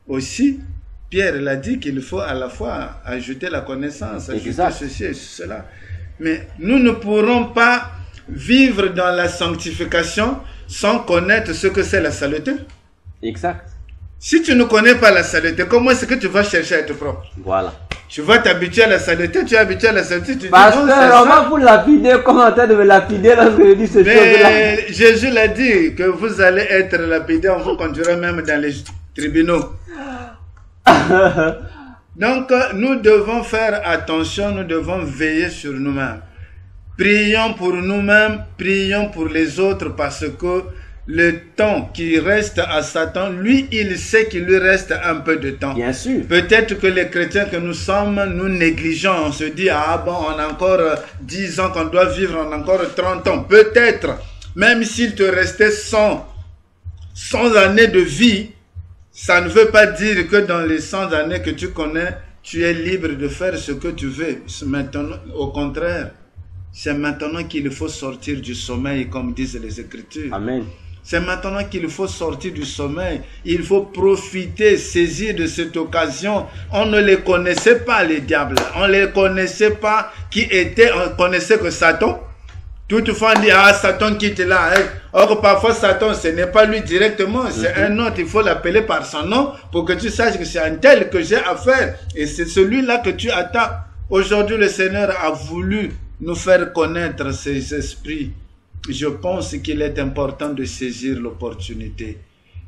aussi, Pierre l'a dit qu'il faut à la fois ajouter la connaissance, ajouter ceci et cela. Mais nous ne pourrons pas vivre dans la sanctification sans connaître ce que c'est la saluté.
Exact.
Si tu ne connais pas la saluté, comment est-ce que tu vas chercher à être propre?
Voilà.
Tu vas t'habituer à la saluté, tu es habitué à la saluté, tu
Pasteur,
dis non,
on va vous lapider, comment en train de me lapider lorsque je dis ce chose-là?
mais Jésus l'a dit que vous allez être lapidé, on vous conduira même dans les tribunaux. Donc, nous devons faire attention, nous devons veiller sur nous-mêmes. Prions pour nous-mêmes, prions pour les autres parce que le temps qui reste à Satan, lui, il sait qu'il lui reste un peu de temps.
Bien sûr.
Peut-être que les chrétiens que nous sommes, nous négligeons. On se dit, ah bon, on a encore 10 ans qu'on doit vivre, on a encore 30 ans. Peut-être, même s'il te restait 100 années de vie, ça ne veut pas dire que dans les 100 années que tu connais, tu es libre de faire ce que tu veux. Maintenant, au contraire, c'est maintenant qu'il faut sortir du sommeil, comme disent les Écritures.
Amen.
C'est maintenant qu'il faut sortir du sommeil. Il faut profiter, saisir de cette occasion. On ne les connaissait pas, les diables. On ne les connaissait pas qui étaient. On connaissait que Satan. Toutefois, on dit, ah, Satan qui était là. Hein. Or, parfois, Satan, ce n'est pas lui directement. C'est un autre. Il faut l'appeler par son nom pour que tu saches que c'est un tel que j'ai affaire. Et c'est celui-là que tu attends. Aujourd'hui, le Seigneur a voulu nous faire connaître ces esprits. Je pense qu'il est important de saisir l'opportunité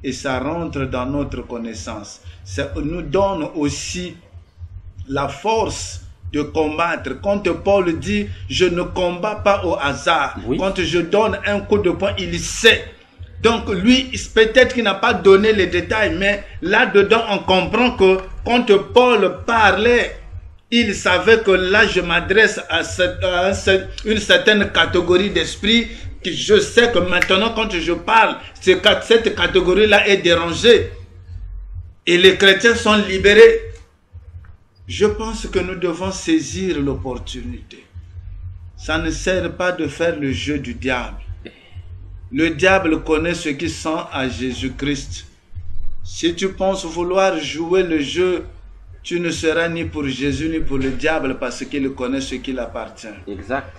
et ça rentre dans notre connaissance. Ça nous donne aussi la force de combattre. Quand Paul dit « je ne combats pas au hasard oui. », quand je donne un coup de poing, il sait. Donc lui, peut-être qu'il n'a pas donné les détails, mais là-dedans, on comprend que quand Paul parlait, il savait que là, je m'adresse à une certaine catégorie d'esprit. Je sais que maintenant, quand je parle, cette catégorie-là est dérangée. Et les chrétiens sont libérés. Je pense que nous devons saisir l'opportunité. Ça ne sert pas de faire le jeu du diable. Le diable connaît ce qui sent à Jésus-Christ. Si tu penses vouloir jouer le jeu, tu ne seras ni pour Jésus ni pour le diable parce qu'il connaît ce qui l'appartient.
Exact.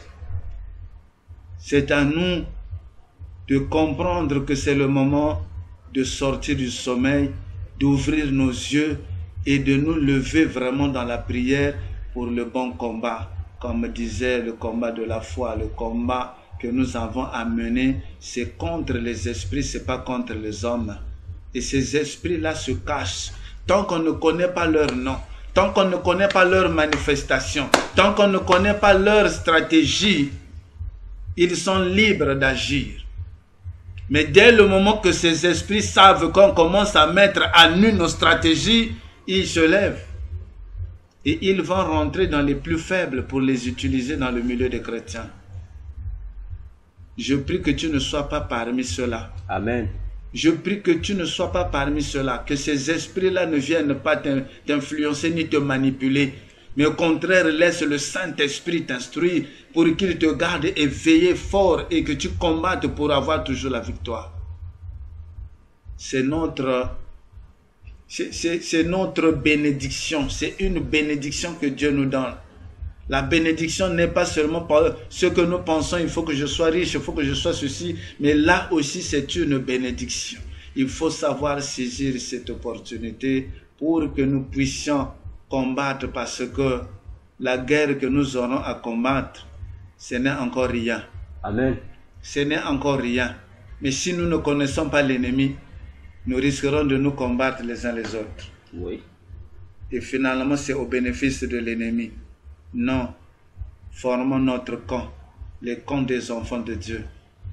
C'est à nous de comprendre que c'est le moment de sortir du sommeil, d'ouvrir nos yeux et de nous lever vraiment dans la prière pour le bon combat. Comme disait le combat de la foi, le combat que nous avons à mener, c'est contre les esprits, c'est pas contre les hommes. Et ces esprits-là se cachent. Tant qu'on ne connaît pas leur nom, tant qu'on ne connaît pas leur manifestation, tant qu'on ne connaît pas leur stratégie, ils sont libres d'agir. Mais dès le moment que ces esprits savent qu'on commence à mettre à nu nos stratégies, ils se lèvent. Et ils vont rentrer dans les plus faibles pour les utiliser dans le milieu des chrétiens. Je prie que tu ne sois pas parmi ceux-là.
Amen.
Je prie que tu ne sois pas parmi ceux-là, que ces esprits-là ne viennent pas t'influencer ni te manipuler, mais au contraire, laisse le Saint-Esprit t'instruire pour qu'il te garde éveillé fort et que tu combattes pour avoir toujours la victoire. C'est notre bénédiction, c'est une bénédiction que Dieu nous donne. La bénédiction n'est pas seulement par ce que nous pensons, il faut que je sois riche, il faut que je sois ceci, mais là aussi c'est une bénédiction. Il faut savoir saisir cette opportunité pour que nous puissions combattre parce que la guerre que nous aurons à combattre, ce n'est encore rien.
Amen.
Ce n'est encore rien. Mais si nous ne connaissons pas l'ennemi, nous risquerons de nous combattre les uns les autres.
Oui.
Et finalement, c'est au bénéfice de l'ennemi. Non, formons notre camp, le camp des enfants de Dieu.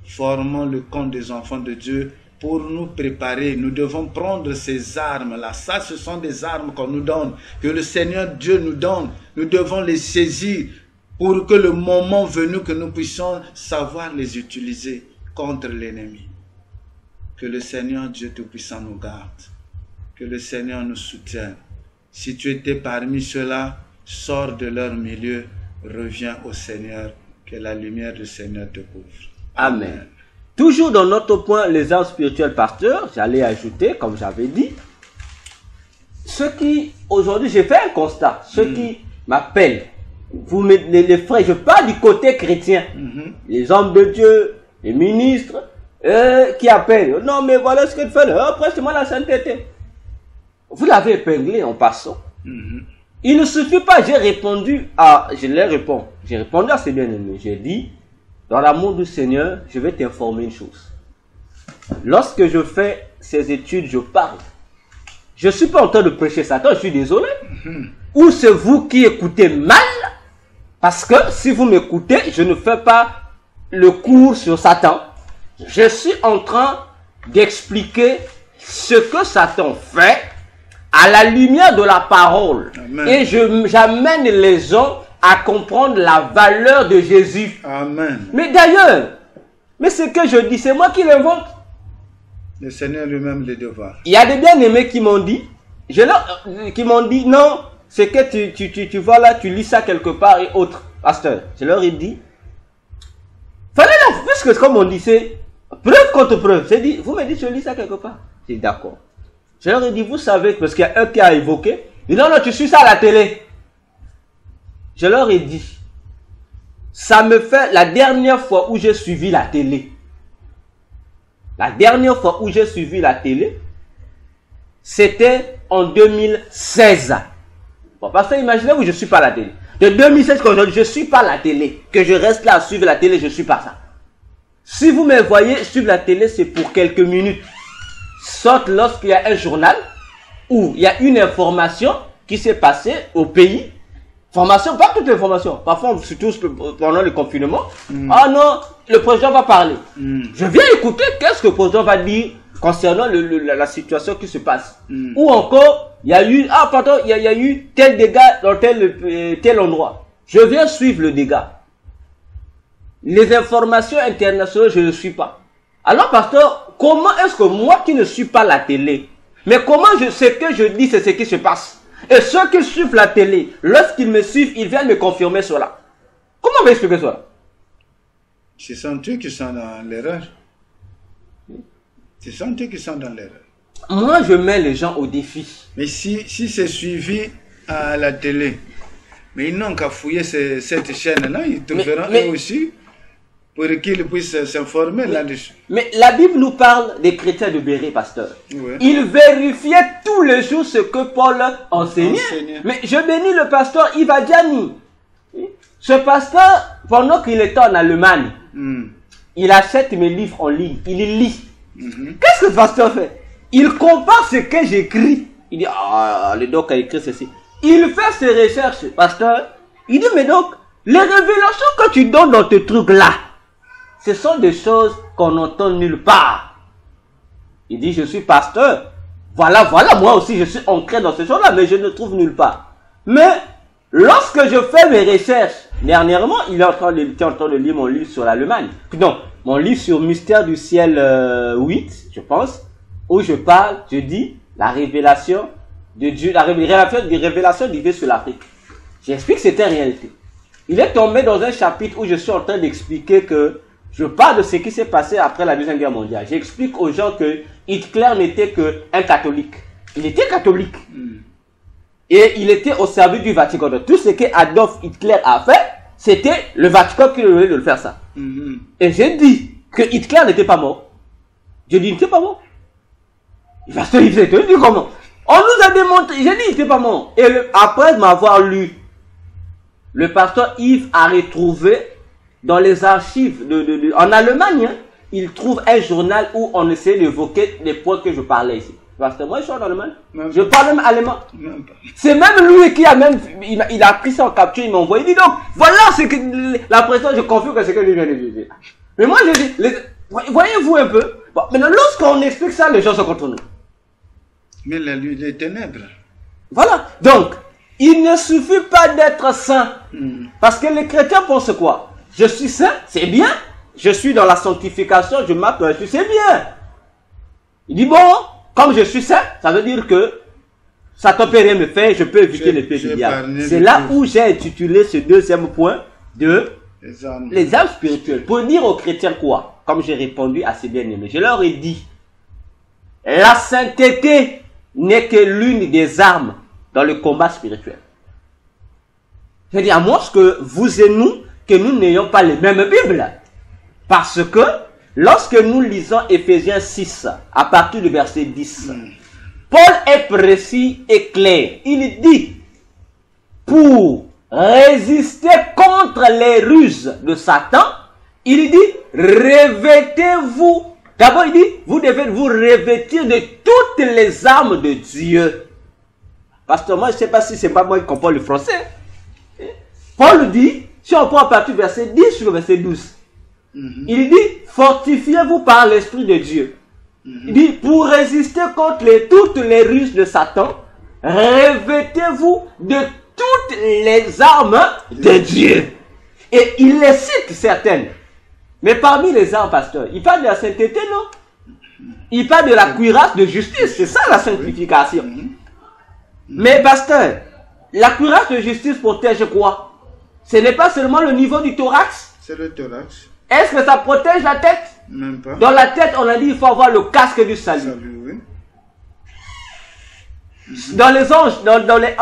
Formons le camp des enfants de Dieu pour nous préparer. Nous devons prendre ces armes-là. Ça, ce sont des armes qu'on nous donne, que le Seigneur Dieu nous donne. Nous devons les saisir pour que le moment venu, que nous puissions savoir les utiliser contre l'ennemi. Que le Seigneur Dieu Tout-Puissant nous garde. Que le Seigneur nous soutienne. Si tu étais parmi ceux-là, sors de leur milieu, reviens au Seigneur, que la lumière du Seigneur te couvre.
Amen. Toujours dans notre point, les armes spirituelles, pasteur, j'allais ajouter, comme j'avais dit, ceux qui, aujourd'hui, j'ai fait un constat, ceux qui m'appellent, vous les frères, je parle du côté chrétien, les hommes de Dieu, les ministres, qui appellent, non mais voilà ce que tu fais, prêche-moi la sainteté. Vous l'avez épinglé en passant. Il ne suffit pas, j'ai répondu à ces bien-aimés, j'ai dit, dans l'amour du Seigneur, je vais t'informer une chose. Lorsque je fais ces études, je parle. Je ne suis pas en train de prêcher Satan, je suis désolé. Ou c'est vous qui écoutez mal, parce que si vous m'écoutez, je ne fais pas le cours sur Satan. Je suis en train d'expliquer ce que Satan fait à la lumière de la parole. Amen. Et j'amène les gens à comprendre la valeur de Jésus.
Amen.
Mais d'ailleurs, mais ce que je dis, c'est moi qui l'invente.
Le Seigneur lui-même le devoir.
Il y a des bien-aimés qui m'ont dit, non, c'est que tu vois là, tu lis ça quelque part et autres. Pasteur, je leur ai dit, fallait leur, puisque comme on dit, c'est preuve contre preuve. C'est dit, vous me dites, je lis ça quelque part. J'ai dit, d'accord. Je leur ai dit, vous savez, parce qu'il y a un qui a évoqué, il dit, non, tu suis ça à la télé. Je leur ai dit, ça me fait la dernière fois où j'ai suivi la télé. La dernière fois où j'ai suivi la télé, c'était en 2016. Bon, parce que imaginez-vous, je ne suis pas à la télé. De 2016 qu'aujourd'hui, je ne suis pas à la télé. Que je reste là à suivre la télé, je ne suis pas ça. Si vous me voyez suivre la télé, c'est pour quelques minutes. Sauf lorsqu'il y a un journal où il y a une information qui s'est passée au pays. Formation, pas toute l'information. Parfois, surtout pendant le confinement. Ah non, le président va parler. Je viens écouter qu'est-ce que le président va dire concernant la situation qui se passe. Ou encore, il y a eu, il y a eu tel dégât dans tel endroit. Je viens suivre le dégât. Les informations internationales, je ne suis pas. Alors, pasteur, comment est-ce que moi qui ne suis pas la télé, mais comment ce que je dis, c'est ce qui se passe? Et ceux qui suivent la télé, lorsqu'ils me suivent, ils viennent me confirmer cela. Comment on va expliquer cela?
Ce sont eux qui sont dans l'erreur. Ce sont eux qui sont dans l'erreur.
Moi, je mets les gens au défi.
Mais si c'est suivi à la télé, mais ils n'ont qu'à fouiller cette chaîne-là, ils trouveront eux aussi pour qu'ils puissent s'informer là-dessus. Mais
la Bible nous parle des chrétiens de Béret, pasteur.
Oui.
Ils vérifiaient tous les jours ce que Paul enseignait. Mais je bénis le pasteur Ivadiani. Ce pasteur, pendant qu'il était en Allemagne, il achète mes livres en ligne. Il les lit. Qu'est-ce que le pasteur fait? Il compare ce que j'écris. Il dit, le doc a écrit ceci. Il fait ses recherches, pasteur. Il dit, mais donc, les révélations que tu donnes dans tes trucs là, ce sont des choses qu'on n'entend nulle part. Il dit, je suis pasteur. Voilà, moi aussi, je suis ancré dans ces choses-là, mais je ne trouve nulle part. Mais, lorsque je fais mes recherches, dernièrement, il est en train de lire mon livre sur l'Allemagne. Non, mon livre sur Mystère du ciel 8, je pense, où je dis, la révélation de Dieu, la révélation divine sur l'Afrique. J'explique que c'était réalité. Il est tombé dans un chapitre où je suis en train d'expliquer que je parle de ce qui s'est passé après la Deuxième Guerre mondiale. J'explique aux gens que Hitler n'était qu'un catholique. Il était catholique. Et il était au service du Vatican. Donc, tout ce que Adolf Hitler a fait, c'était le Vatican qui lui a donné de le faire ça. Et j'ai dit que Hitler n'était pas mort. Je dis, il n'était pas mort. Parce qu'il s'est dit comment? On nous a démontré. J'ai dit, il n'était pas mort. Et après m'avoir lu, le pasteur Yves a retrouvé dans les archives en Allemagne, il trouve un journal où on essaie d'évoquer les points que je parlais ici. Parce que moi, je suis en Allemagne. Je parle même allemand. C'est même lui qui il a pris ça en capture, il m'a envoyé. Il dit donc, voilà ce que la pression, je confirme que c'est ce que lui vient de dire. Mais moi, je dis, voyez-vous un peu. Bon, maintenant, lorsqu'on explique ça, les gens sont contre nous.
Mais les ténèbres.
Voilà. Donc, il ne suffit pas d'être saint. Parce que les chrétiens pensent quoi? Je suis saint, c'est bien. Je suis dans la sanctification, je marque c'est bien. Il dit, bon, comme je suis saint, ça veut dire que Satan peut rien me faire, je peux éviter l'épée du diable. C'est là où j'ai intitulé ce deuxième point de les armes spirituelles. Pour dire aux chrétiens quoi? Comme j'ai répondu à ces bien-aimés, je leur ai dit, la sainteté n'est que l'une des armes dans le combat spirituel. Je dis à moins que vous et nous, que nous n'ayons pas les mêmes Bibles. Parce que lorsque nous lisons Éphésiens 6, à partir du verset 10, Paul est précis et clair. Il dit, pour résister contre les ruses de Satan, il dit, revêtez-vous. D'abord, il dit, vous devez vous revêtir de toutes les armes de Dieu. Pasteur, moi, je ne sais pas si c'est pas moi qui comprends le français. Paul dit, si on prend à partir du verset 10 sur le verset 12, il dit, fortifiez-vous par l'Esprit de Dieu. Il dit, pour résister contre toutes les ruses de Satan, revêtez-vous de toutes les armes de Dieu. Et il les cite certaines. Mais parmi les armes, pasteur, il parle de la sainteté, non? Il parle de la cuirasse de justice. C'est ça la sanctification. Mais pasteur, la cuirasse de justice protège quoi? Ce n'est pas seulement le niveau du thorax. C'est le thorax. Est-ce que ça protège la tête? Même pas. Dans la tête, on a dit il faut avoir le casque du salut. Oui. Dans les anges,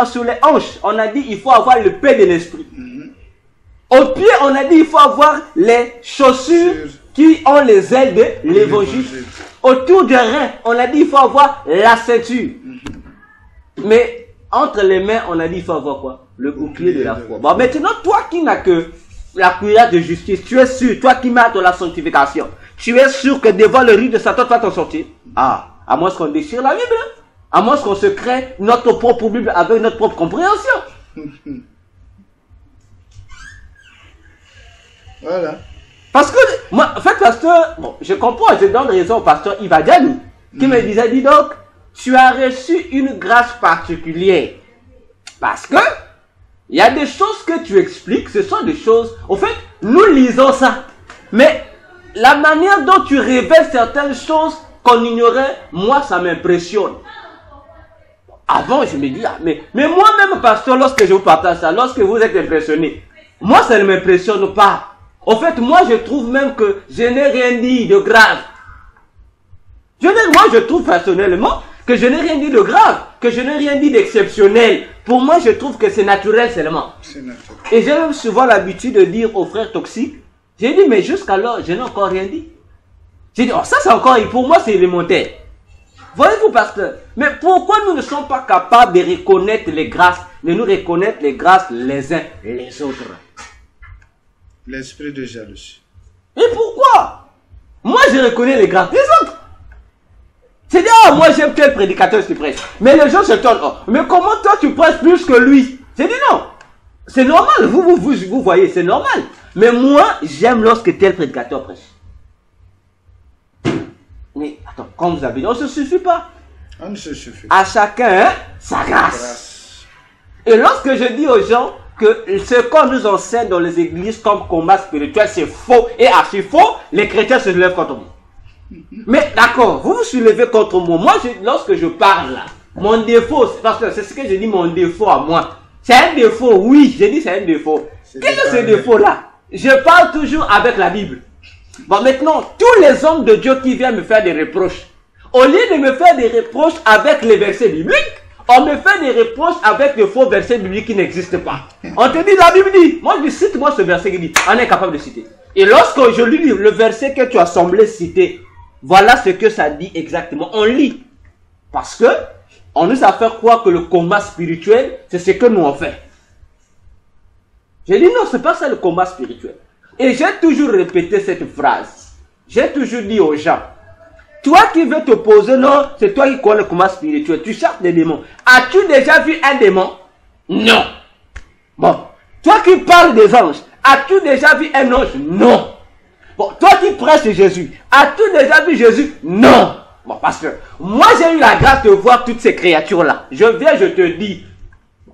sur les hanches, on a dit il faut avoir le paix de l'esprit. Au pied, on a dit il faut avoir les chaussures qui ont les ailes de l'évangile. Autour des reins, on a dit il faut avoir la ceinture. Mais entre les mains, on a dit il faut avoir quoi? Le bouclier de la foi. Bon, maintenant, toi qui n'as que la cuirasse de justice, tu es sûr, toi qui marques la sanctification, tu es sûr que devant le riz de Satan, tu vas t'en sortir? Ah, à moins qu'on déchire la Bible, à moins qu'on se crée notre propre Bible avec notre propre compréhension. Voilà. Parce que, moi, en fait, pasteur, bon, je comprends, je donne raison au pasteur Ibadiani, qui me disait, dis donc, tu as reçu une grâce particulière. Parce que, il y a des choses que tu expliques, ce sont des choses, au fait, nous lisons ça. Mais, la manière dont tu révèles certaines choses qu'on ignorait, moi, ça m'impressionne. Avant, je me dis, ah, mais moi-même, pasteur, lorsque je vous partage ça, lorsque vous êtes impressionné, moi, ça ne m'impressionne pas. En fait, moi, je trouve même que je n'ai rien dit de grave. Moi, je trouve personnellement que je n'ai rien dit de grave, que je n'ai rien dit d'exceptionnel. Pour moi, je trouve que c'est naturel seulement. Et j'ai même souvent l'habitude de dire aux frères toxiques, j'ai dit, mais jusqu'alors, je n'ai encore rien dit. J'ai dit, oh, ça c'est encore, pour moi, c'est élémentaire. Voyez-vous, pasteur, mais pourquoi nous ne sommes pas capables de reconnaître les grâces, de nous reconnaître les grâces les uns les autres? L'esprit de jalousie. Et pourquoi? Moi, je reconnais les grâces des autres. C'est dire, oh, moi j'aime tel prédicateur qui prêche. Mais les gens se tournent, oh, mais comment toi tu prêches plus que lui? J'ai dit non. C'est normal, vous voyez, c'est normal. Mais moi, j'aime lorsque tel prédicateur prêche. Mais attends, comme vous avez dit, on ne se suffit pas. On ne se suffit. À chacun, sa grâce. Et lorsque je dis aux gens que ce qu'on nous enseigne dans les églises comme combat spirituel, c'est faux et archi faux, les chrétiens se lèvent contre moi. Mais d'accord, vous vous soulevez contre moi. Moi, lorsque je parle là, mon défaut, parce que c'est ce que je dis, mon défaut à moi. C'est un défaut, oui, j'ai dit c'est un défaut. Quel est ce défaut-là? Je parle toujours avec la Bible. Bon, maintenant, tous les hommes de Dieu qui viennent me faire des reproches, au lieu de me faire des reproches avec les versets bibliques, on me fait des reproches avec de faux versets bibliques qui n'existent pas. On te dit, la Bible dit, moi je cite moi ce verset qui dit, on est capable de citer. Et lorsque je lis le verset que tu as semblé citer, voilà ce que ça dit exactement. On lit. Parce que on nous a fait croire que le combat spirituel, c'est ce que nous on fait. J'ai dit non, c'est pas ça le combat spirituel. Et j'ai toujours répété cette phrase. J'ai toujours dit aux gens, toi qui veux t'opposer, non, c'est toi qui connais le combat spirituel. Tu cherches des démons. As-tu déjà vu un démon? Non. Bon, toi qui parles des anges, as-tu déjà vu un ange? Non. Bon, toi qui prêches Jésus, as-tu déjà vu Jésus? Non. Bon, parce que moi j'ai eu la grâce de voir toutes ces créatures-là. Je viens, je te dis.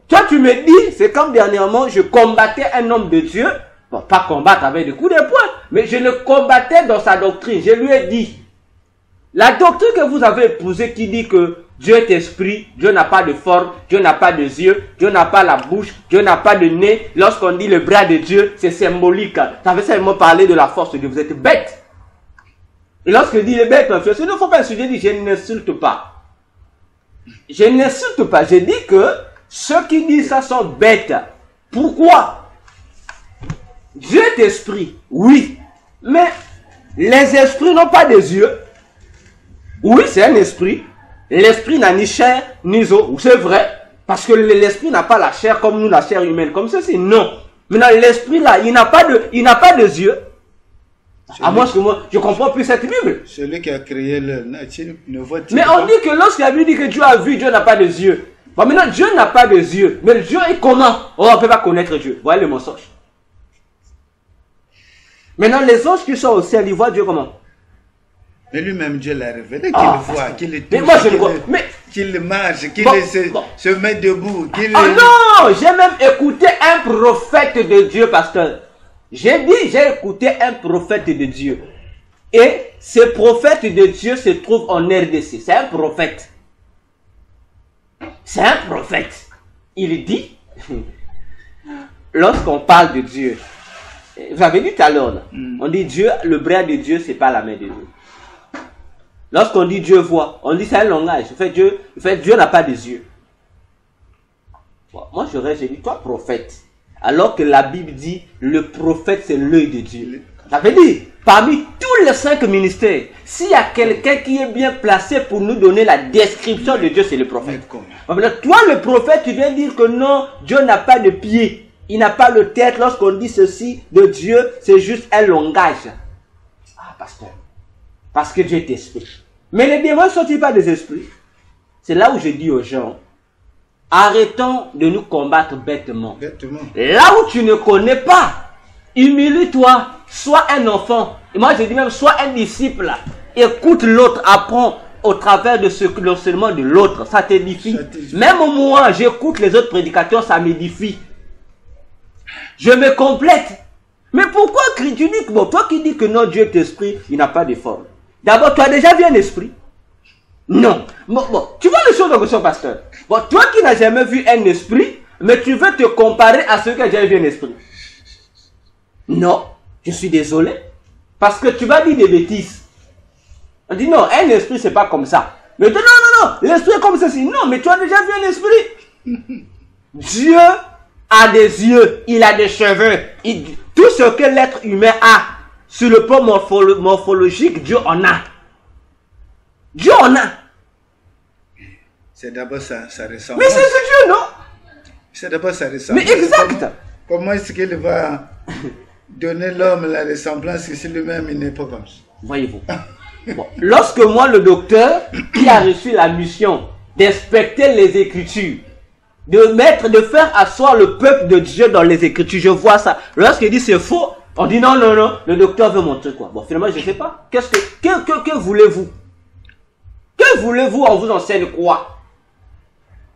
Toi tu me dis, c'est comme dernièrement, je combattais un homme de Dieu. Bon, pas combattre avec des coups de poing, mais je le combattais dans sa doctrine. Je lui ai dit, la doctrine que vous avez épousée qui dit que Dieu est esprit, Dieu n'a pas de forme, Dieu n'a pas de yeux, Dieu n'a pas la bouche, Dieu n'a pas de nez. Lorsqu'on dit le bras de Dieu, c'est symbolique. Ça veut seulement parler de la force de Dieu. Vous êtes bête. Et lorsque je dis les bêtes, il ne faut pas insulter, je dis je n'insulte pas. Je n'insulte pas. Je dis que ceux qui disent ça sont bêtes. Pourquoi? Dieu est esprit, oui. Mais les esprits n'ont pas des yeux. Oui, c'est un esprit. L'esprit n'a ni chair, ni os. C'est vrai. Parce que l'esprit n'a pas la chair comme nous, la chair humaine. Comme ceci, non. Maintenant, l'esprit là, il n'a pas de yeux. À moins que moi, je ne comprends plus cette Bible.
Celui qui a créé le nature ne voit-il
Mais
pas?
on dit que lorsque la Bible dit que Dieu a vu, Dieu n'a pas de yeux. Bon, maintenant, Dieu n'a pas de yeux. Mais Dieu est comment? Oh, on ne peut pas connaître Dieu. Voilà le mensonge. Maintenant, les anges qui sont au ciel, ils voient Dieu comment?
Mais lui-même, Dieu l'a révélé, qu'il le voit, qu'il le touche,
mais moi, je ne vois. Mais
qu'il marche, qu'il
Bon,
se met debout, qu'il...
oh non, j'ai même écouté un prophète de Dieu, pasteur. J'ai écouté un prophète de Dieu. Et ce prophète de Dieu se trouve en RDC. C'est un prophète. C'est un prophète. Il dit, lorsqu'on parle de Dieu, vous avez dit tout à l'heure, là, on dit Dieu, le bras de Dieu, c'est pas la main de Dieu. Lorsqu'on dit Dieu voit, on dit c'est un langage. Dieu n'a pas des yeux. Bon, moi, j'ai dit, toi, prophète. Alors que la Bible dit, le prophète, c'est l'œil de Dieu. Ça veut dire, parmi tous les 5 ministères, s'il y a quelqu'un qui est bien placé pour nous donner la description de Dieu, c'est le prophète. Maintenant, toi, le prophète, tu viens dire que non, Dieu n'a pas de pied. Il n'a pas de tête. Lorsqu'on dit ceci de Dieu, c'est juste un langage. Ah, pasteur. Parce que Dieu est esprit. Mais les démons ne sont-ils pas des esprits? C'est là où je dis aux gens, arrêtons de nous combattre bêtement. Là où tu ne connais pas, humilie-toi, sois un enfant. Et moi je dis même, sois un disciple. Écoute l'autre, apprends au travers de ce l'enseignement de l'autre. Ça t'édifie. Même moi, j'écoute les autres prédicateurs, ça m'édifie. Je me complète. Mais pourquoi tu dis que, bon, toi qui dis que non, Dieu est esprit, il n'a pas de forme. D'abord, tu as déjà vu un esprit? Non. Bon, tu vois les choses comme ça, pasteur. Bon, toi qui n'as jamais vu un esprit, mais tu veux te comparer à ceux qui ont déjà vu un esprit. Non, je suis désolé. Parce que tu vas dire des bêtises. On dit non, un esprit, c'est pas comme ça. Mais non, l'esprit est comme ceci. Non, mais tu as déjà vu un esprit. Dieu a des yeux, il a des cheveux. Tout ce que l'être humain a, sur le plan morphologique, Dieu en a. Dieu en a.
C'est d'abord sa ressemblance.
Mais c'est ce Dieu, non?
C'est d'abord sa ressemblance.
Mais exact.
Comment est-ce qu'il va donner l'homme la ressemblance si lui-même il n'est pas comme ça?
Voyez-vous. Bon, lorsque moi, le docteur, qui a reçu la mission d'inspecter les Écritures, de faire asseoir le peuple de Dieu dans les Écritures, je vois ça. Lorsqu'il dit c'est faux, on dit non, le docteur veut montrer quoi? Bon, finalement, je ne sais pas. Que voulez-vous? Que voulez-vous, on vous enseigne quoi?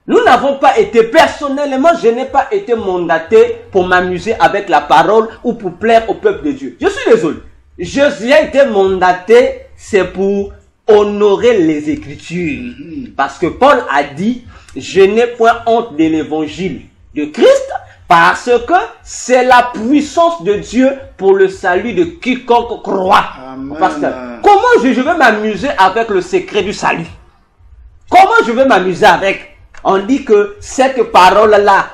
Nous n'avons pas été, personnellement, je n'ai pas été mandaté pour m'amuser avec la parole ou pour plaire au peuple de Dieu. Je suis désolé. J'ai été mandaté, c'est pour honorer les Écritures. Parce que Paul a dit, je n'ai point honte de l'évangile de Christ, parce que c'est la puissance de Dieu pour le salut de quiconque croit. Pasteur, comment je vais m'amuser avec le secret du salut? Comment je vais m'amuser avec? On dit que cette parole-là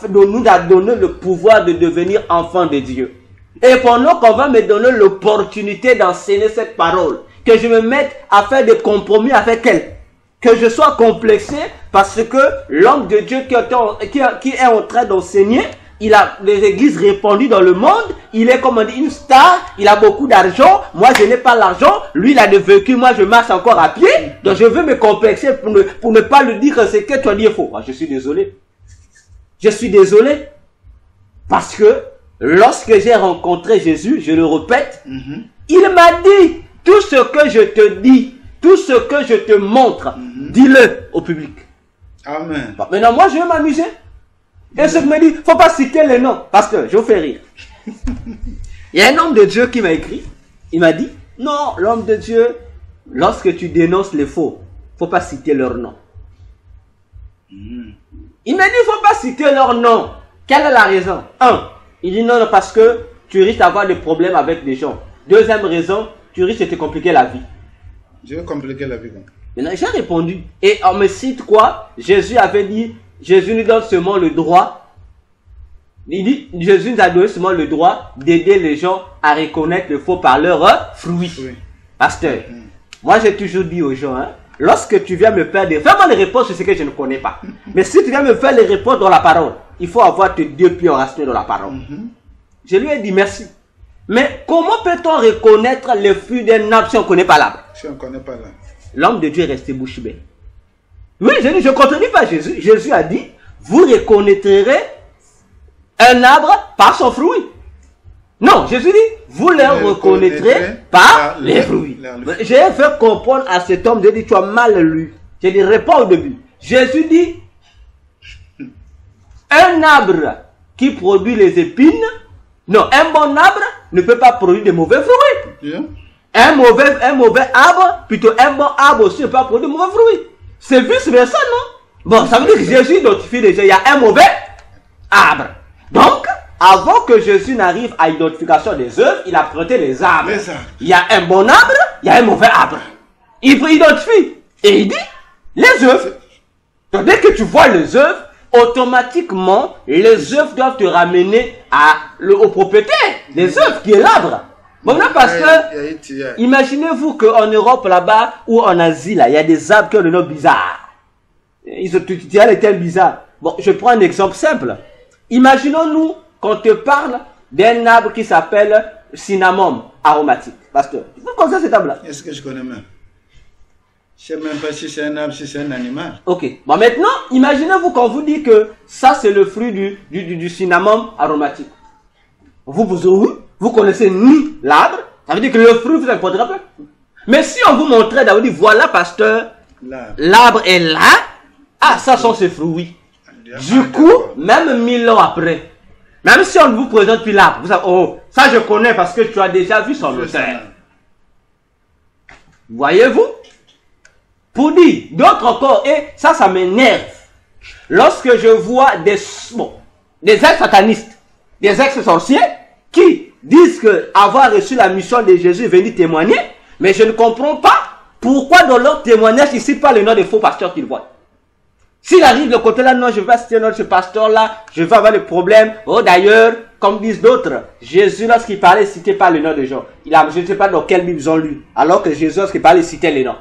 nous a donné le pouvoir de devenir enfant de Dieu. Et pendant qu'on va me donner l'opportunité d'enseigner cette parole, que je me mette à faire des compromis avec elle, que je sois complexé parce que l'homme de Dieu qui est en train d'enseigner, il a des églises répandues dans le monde, il est comme on dit une star, il a beaucoup d'argent, moi je n'ai pas l'argent, lui il a des véhicules, moi je marche encore à pied, donc je veux me complexer pour ne pas lui dire que c'est que tu as dit est faux. Je suis désolé. Je suis désolé parce que lorsque j'ai rencontré Jésus, je le répète, il m'a dit tout ce que je te dis, tout ce que je te montre, dis-le au public.
Amen.
Bon, maintenant moi je vais m'amuser. Et ce qui me dit, faut pas citer les noms, parce que je vous fais rire. Il y a un homme de Dieu qui m'a écrit, il m'a dit, non, l'homme de Dieu, lorsque tu dénonces les faux, faut pas citer leur nom. Il m'a dit, il ne faut pas citer leur nom. Quelle est la raison? Il dit non, parce que tu risques d'avoir des problèmes avec des gens. Deuxième raison, tu risques de te compliquer la vie.
Je vais compliquer la vie.
Maintenant, j'ai répondu. Et on me cite quoi? Jésus avait dit, Jésus nous donne seulement le droit. Il dit, Jésus nous a donné seulement le droit d'aider les gens à reconnaître le faux par leurs fruits. Oui. Pasteur, moi j'ai toujours dit aux gens, lorsque tu viens me faire fais-moi les réponses sur ce que je ne connais pas. Mais si tu viens me faire les réponses dans la parole, il faut avoir tes 2 pieds enracinés dans la parole. Je lui ai dit merci. Mais comment peut-on reconnaître le fruit d'un arbre si on ne connaît pas l'arbre?
Si on ne connaît pas l'arbre.
L'homme de Dieu est resté bouche bée. Oui, je ne contredis pas Jésus. Jésus a dit, vous reconnaîtrez un arbre par son fruit. Non, Jésus dit, vous les reconnaîtrez par les fruits. J'ai fait comprendre à cet homme, j'ai dit, tu as mal lu. J'ai dit, réponds au début. Jésus dit, un arbre qui produit les épines, non, un bon arbre ne peut pas produire de mauvais fruits. Yeah. Un mauvais arbre, plutôt un bon arbre aussi ne peut pas produire de mauvais fruits. C'est vice-versa, non? Bon, ça veut dire que Jésus identifie déjà, il y a un mauvais arbre. Donc, avant que Jésus n'arrive à l'identification des œuvres, il a présenté les arbres. Il y a un bon arbre, il y a un mauvais arbre. Il identifie. Et il dit, les œuvres. Donc, dès que tu vois les œuvres, automatiquement, les œuvres doivent te ramener au propriétaire des œuvres, qui est l'arbre. Bon, non, parce que, imaginez-vous qu'en Europe, là-bas, ou en Asie, là, il y a des arbres qui ont le nom bizarre. Ils ont les termes bizarres. Bon, je prends un exemple simple. Imaginons-nous qu'on te parle d'un arbre qui s'appelle cinnamome aromatique. Pasteur, vous connaissez cet arbre-là?
Est-ce que je connais même? Je ne sais même pas si c'est un arbre, si c'est un animal.
Ok. Bon, maintenant, imaginez-vous qu'on vous dit que ça, c'est le fruit du cinnamome aromatique. Vous connaissez ni l'arbre, ça veut dire que le fruit vous importera pas. Mais si on vous montrait, on dit, voilà, pasteur, l'arbre est là, ça sont ses fruits. Du coup, même 1000 ans après, même si on vous présente plus l'arbre, vous savez, oh, ça je connais parce que tu as déjà vu son auteur. Voyez-vous? Pour dire, d'autres encore, et ça m'énerve. Lorsque je vois des ex-satanistes, des ex-sorciers, qui disent que avoir reçu la mission de Jésus venir témoigner, mais je ne comprends pas pourquoi dans leur témoignage, ils ne citent pas le nom des faux pasteurs qu'ils voient. S'il arrive de côté là, non, je vais citer notre pasteur là, je vais avoir des problèmes. Oh, d'ailleurs, comme disent d'autres, Jésus, lorsqu'il parlait, ne citait pas le nom des gens. Je ne sais pas dans quelle Bible ils ont lu. Alors que Jésus, lorsqu'il parlait, citait les noms.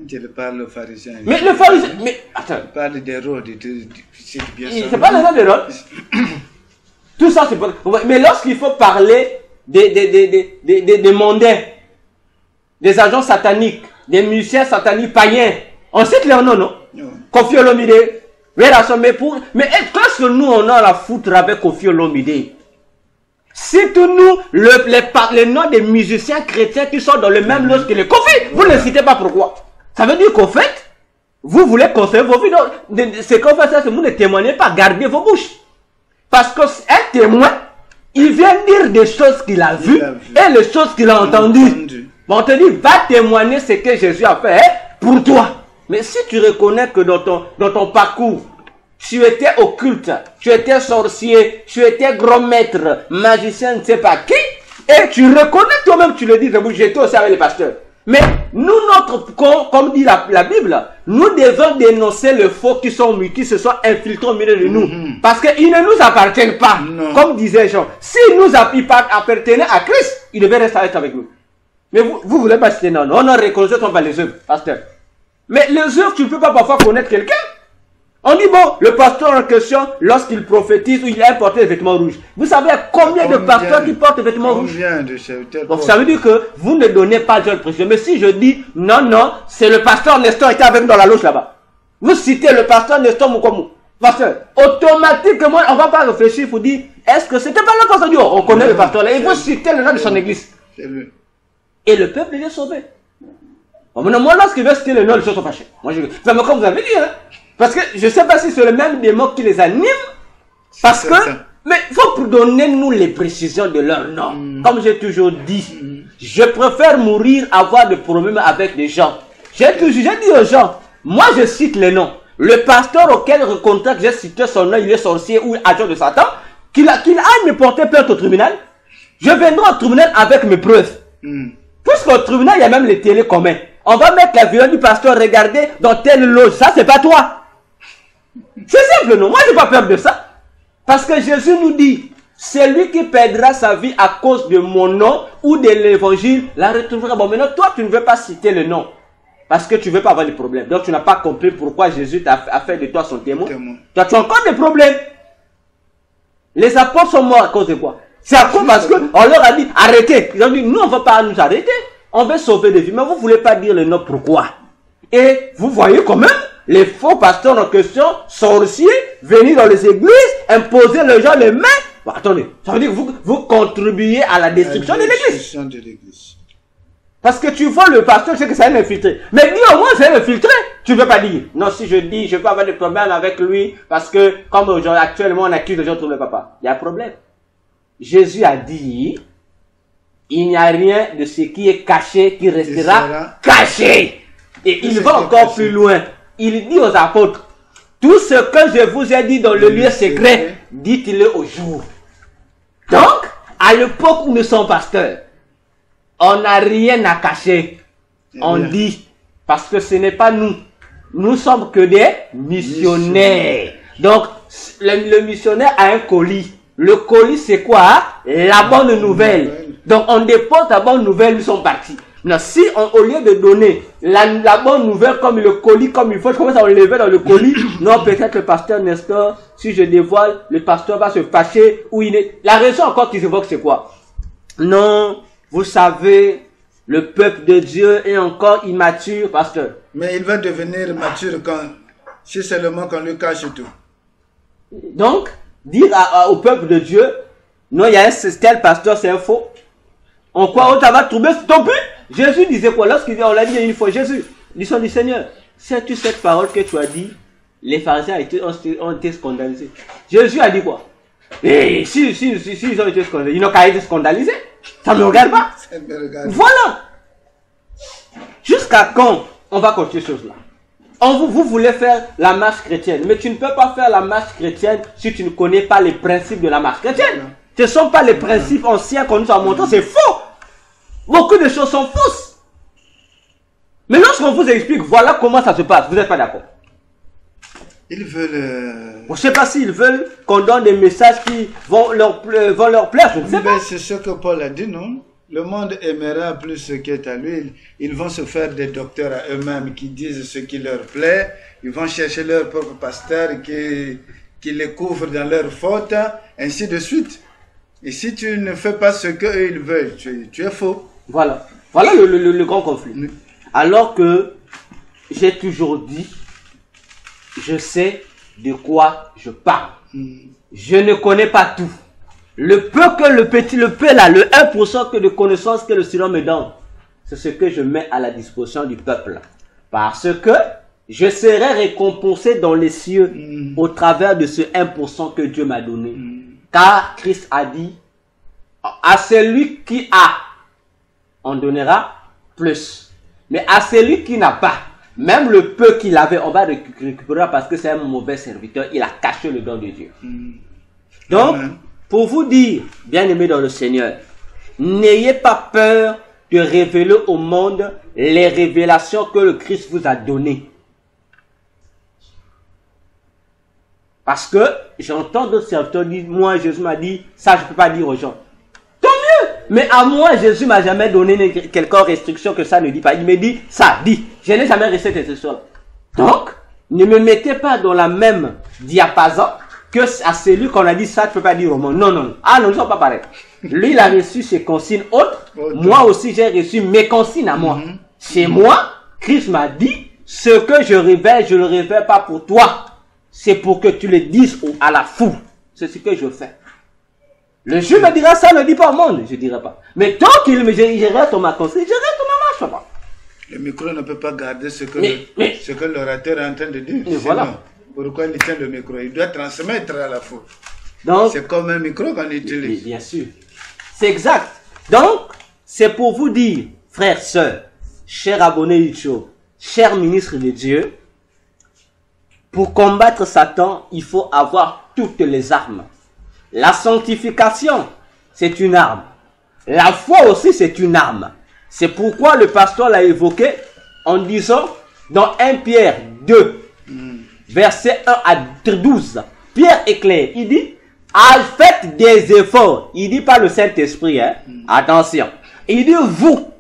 Je parle aux pharisiens.
Mais le pharisien, mais attends.
Il parle d'Hérode,
c'est pas le nom d'Hérode. Tout ça, c'est pas. Mais lorsqu'il faut parler des mondains, des agents sataniques, des musiciens sataniques païens, on cite leur nom, non? Kofi Olomide, mais qu'est-ce que nous on a à la foutre avec Kofi Olomide? Cite-nous les noms des musiciens chrétiens qui sont dans le même loge que les Kofi. Vous ne les citez pas, pourquoi? Ça veut dire qu'au fait, vous voulez conserver vos vies. C'est qu'en fait, vous ne témoignez pas, gardez vos bouches. Parce qu'un témoin, il vient dire des choses qu'il a vues et les choses qu'il a entendues. Bon, on te dit, va témoigner ce que Jésus a fait pour toi. Mais si tu reconnais que dans ton parcours, tu étais occulte, tu étais sorcier, tu étais grand maître, magicien, ne sais pas qui, et tu reconnais toi-même, tu le dis, j'étais aussi avec les pasteurs. Mais nous, comme dit la Bible, nous devons dénoncer le faux qui se sont infiltrés au milieu de nous. Parce qu'ils ne nous appartiennent pas. Non. Comme disait Jean, s'ils nous appartenaient à Christ, ils devaient rester avec nous. Mais vous voulez pas citer non, on a reconnu par les œuvres, pasteur. Mais les œuvres, tu ne peux pas parfois connaître quelqu'un. On dit, bon, le pasteur en question, lorsqu'il prophétise, il a porté des vêtements rouges. Vous savez combien de pasteurs qui portent des vêtements rouges? Donc ça veut dire que vous ne donnez pas de précision. Mais si je dis, non, c'est le pasteur Nestor qui était avec nous dans la loge là-bas. Vous citez le pasteur Nestor Moukomou. Pasteur, automatiquement, on ne va pas réfléchir pour dire, est-ce que c'était pas le pasteur? On connaît le pasteur là. Il faut citer le nom de son église. Et le peuple est sauvé. Moi, lorsqu'il veut citer le nom, les choses sont fâchées. Moi, comme vous avez dit, hein. Parce que je ne sais pas si c'est le même démon qui les anime. Parce que, mais il faut donner nous les précisions de leur nom. Comme j'ai toujours dit, je préfère mourir, avoir des problèmes avec des gens. J'ai dit aux gens, moi je cite les noms. le pasteur auquel je contacte, j'ai cité son nom, il est sorcier ou agent de Satan, qu'il aille me porter plainte au tribunal. Je viendrai au tribunal avec mes preuves. Puisqu'au tribunal, il y a même les télés communs. On va mettre la vidéo du pasteur, regarder dans telle loge. Ça, c'est pas toi. C'est simple, non? Moi, j'ai pas peur de ça. Parce que Jésus nous dit, celui qui perdra sa vie à cause de mon nom ou de l'évangile, la retrouvera. Bon, maintenant, toi, tu ne veux pas citer le nom. Parce que tu ne veux pas avoir de problème. Donc, tu n'as pas compris pourquoi Jésus a fait de toi son témoin. Toi, tu as encore des problèmes. Les apôtres sont morts à cause de quoi? C'est à cause parce qu'on leur a dit, arrêtez. Ils ont dit, nous, on ne va pas nous arrêter. On veut sauver des vies. Mais vous ne voulez pas dire le nom pourquoi. Et vous voyez quand même les faux pasteurs en question, sorciers, venir dans les églises, imposer les gens les mains. Bon, attendez, ça veut dire que vous contribuez à la destruction de l'église. Parce que tu vois le pasteur, c'est que c'est un infiltré. Mais dis au moins c'est un infiltré. Tu ne veux pas dire. Non, si je dis, je peux avoir des problèmes avec lui, parce que comme aujourd'hui, actuellement on accuse les gens de trouver papa. Il y a un problème. Jésus a dit, il n'y a rien de ce qui est caché qui restera caché. Et il va encore plus loin. Il dit aux apôtres, tout ce que je vous ai dit dans le lieu secret, dites-le au jour. Donc, à l'époque où nous sommes pasteurs, on n'a rien à cacher. On dit, parce que ce n'est pas nous. Nous sommes que des missionnaires. Donc, le missionnaire a un colis. Le colis, c'est quoi? La bonne nouvelle. Donc, on dépose la bonne nouvelle, nous sommes partis. Maintenant, si au lieu de donner la bonne nouvelle comme le colis, comme il faut, je commence à enlever dans le colis, non, peut-être le pasteur Nestor, si je dévoile, le pasteur va se fâcher, ou il est... La raison encore qu'ils évoquent, c'est quoi? Non, vous savez, le peuple de Dieu est encore immature, pasteur.
Mais il va devenir mature si seulement qu'on lui cache tout.
Donc, dire au peuple de Dieu, non, il y a un tel pasteur, c'est un faux. En quoi ça va trouver ton but? Jésus disait quoi? Lorsqu'il on l'a dit une fois, Jésus, disons du Seigneur, sais-tu cette parole que tu as dit? Les pharisiens ont été scandalisés. Jésus a dit quoi? Et si ils ont été scandalisés, ils n'ont qu'à être scandalisés. Ça ne me regarde pas. Voilà. Jusqu'à quand on va continuer ces choses-là? Vous voulez faire la marche chrétienne, mais tu ne peux pas faire la marche chrétienne si tu ne connais pas les principes de la marche chrétienne. Ce ne sont pas les principes anciens qu'on nous a montrés, c'est faux. Beaucoup de choses sont fausses. Mais lorsqu'on vous explique, voilà comment ça se passe, vous n'êtes pas d'accord.
Ils veulent...
Je ne sais pas s'ils veulent qu'on donne des messages qui vont leur plaire, je ne sais pas.
C'est ce que Paul a dit, non? Le monde aimera plus ce qui est à lui. Ils vont se faire des docteurs à eux-mêmes qui disent ce qui leur plaît. Ils vont chercher leur propre pasteur qui les couvre dans leurs fautes, ainsi de suite. Et si tu ne fais pas ce qu'eux ils veulent, tu es faux.
Voilà. Voilà le grand conflit. Oui. Alors que j'ai toujours dit, je sais de quoi je parle. Je ne connais pas tout. Le peu là, le 1% de connaissance que le Seigneur me donne, c'est ce que je mets à la disposition du peuple. Parce que je serai récompensé dans les cieux au travers de ce 1% que Dieu m'a donné. Car Christ a dit, à celui qui a, on donnera plus. Mais à celui qui n'a pas, même le peu qu'il avait, on va récupérer parce que c'est un mauvais serviteur. Il a caché le don de Dieu. Donc, pour vous dire, bien-aimés dans le Seigneur, n'ayez pas peur de révéler au monde les révélations que le Christ vous a données. Parce que j'entends d'autres serviteurs dire, moi Jésus m'a dit, ça je ne peux pas dire aux gens. Tant mieux! Mais à moi Jésus m'a jamais donné quelque restriction que ça ne dit pas. Il me dit, ça dit. Je n'ai jamais reçu cette restriction. Donc, ne me mettez pas dans la même diapason que à celui qu'on a dit, ça tu ne peux pas dire au monde. Non, non, non. Ah non, ils ne sont pas pareils. Lui, il a reçu ses consignes autres. Moi aussi, j'ai reçu mes consignes à moi. Chez moi, Christ m'a dit, ce que je révèle, je ne le révèle pas pour toi. C'est pour que tu le dises à la foule. C'est ce que je fais. Le juge me dira ça, ne dis pas au monde. Je ne dirai pas. Mais tant qu'il me dit, je reste dans ma consigne, je reste dans ma marche.
Le micro ne peut pas garder ce que l'orateur est en train de dire.
Mais voilà.
Pourquoi il tient le micro? Il doit transmettre à la foule.
Donc,
c'est comme un micro qu'on utilise.
Bien sûr. C'est exact. Donc, c'est pour vous dire, frères, sœurs, chers abonnés YouTube, chers ministres de Dieu, pour combattre Satan, il faut avoir toutes les armes. La sanctification, c'est une arme. La foi aussi, c'est une arme. C'est pourquoi le pasteur l'a évoqué en disant dans 1 Pierre 2, verset 1 à 12, Pierre est clair, il dit, faites des efforts. Il dit pas le Saint-Esprit, hein. Attention. Il dit vous.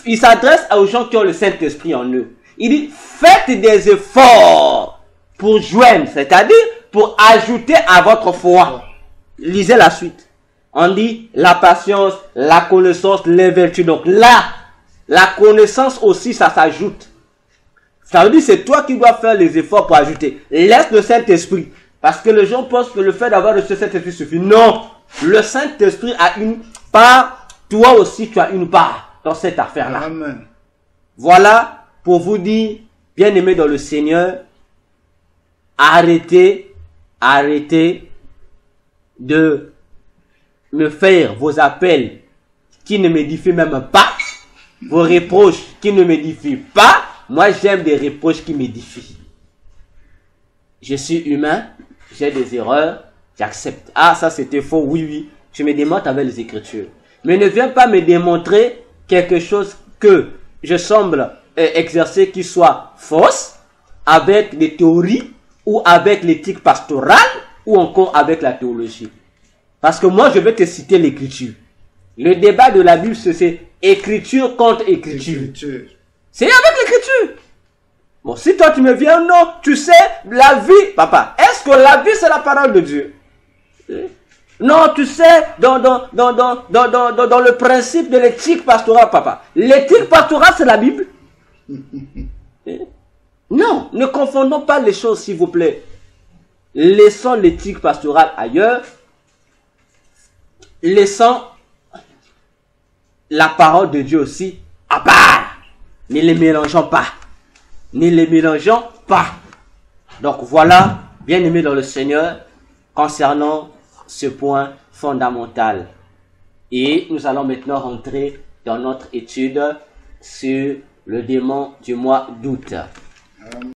Il s'adresse aux gens qui ont le Saint-Esprit en eux. Il dit, faites des efforts pour joindre, c'est-à-dire pour ajouter à votre foi. Lisez la suite. On dit la patience, la connaissance, les vertus. Donc là, la connaissance aussi, ça s'ajoute. Ça veut dire c'est toi qui dois faire les efforts pour ajouter. Laisse le Saint-Esprit. Parce que les gens pensent que le fait d'avoir le Saint-Esprit suffit. Non. Le Saint-Esprit a une part. Toi aussi, tu as une part dans cette affaire-là.
Amen.
Voilà pour vous dire, bien-aimés dans le Seigneur, arrêtez de me faire vos appels qui ne m'édifient même pas, vos reproches qui ne m'édifient pas. Moi, j'aime des reproches qui m'édifient. Je suis humain, j'ai des erreurs, j'accepte. Ah, ça c'était faux, oui. Je me démontre avec les Écritures. Mais ne viens pas me démontrer quelque chose que je semble exercer qui soit fausse, avec des théories, ou avec l'éthique pastorale, ou encore avec la théologie. Parce que moi, je vais te citer l'Écriture. Le débat de la Bible, c'est Écriture contre Écriture. C'est avec l'Écriture. Bon, si toi tu me viens, non, tu sais, la vie, papa, est-ce que la vie c'est la parole de Dieu? Non, tu sais, dans le principe de l'éthique pastorale, papa, l'éthique pastorale c'est la Bible? Non, ne confondons pas les choses, s'il vous plaît. Laissons l'éthique pastorale ailleurs. Laissons la parole de Dieu aussi à part. Ne les mélangeons pas. Ne les mélangeons pas. Donc voilà, bien aimé dans le Seigneur, concernant ce point fondamental. Et nous allons maintenant rentrer dans notre étude sur le démon du mois d'août.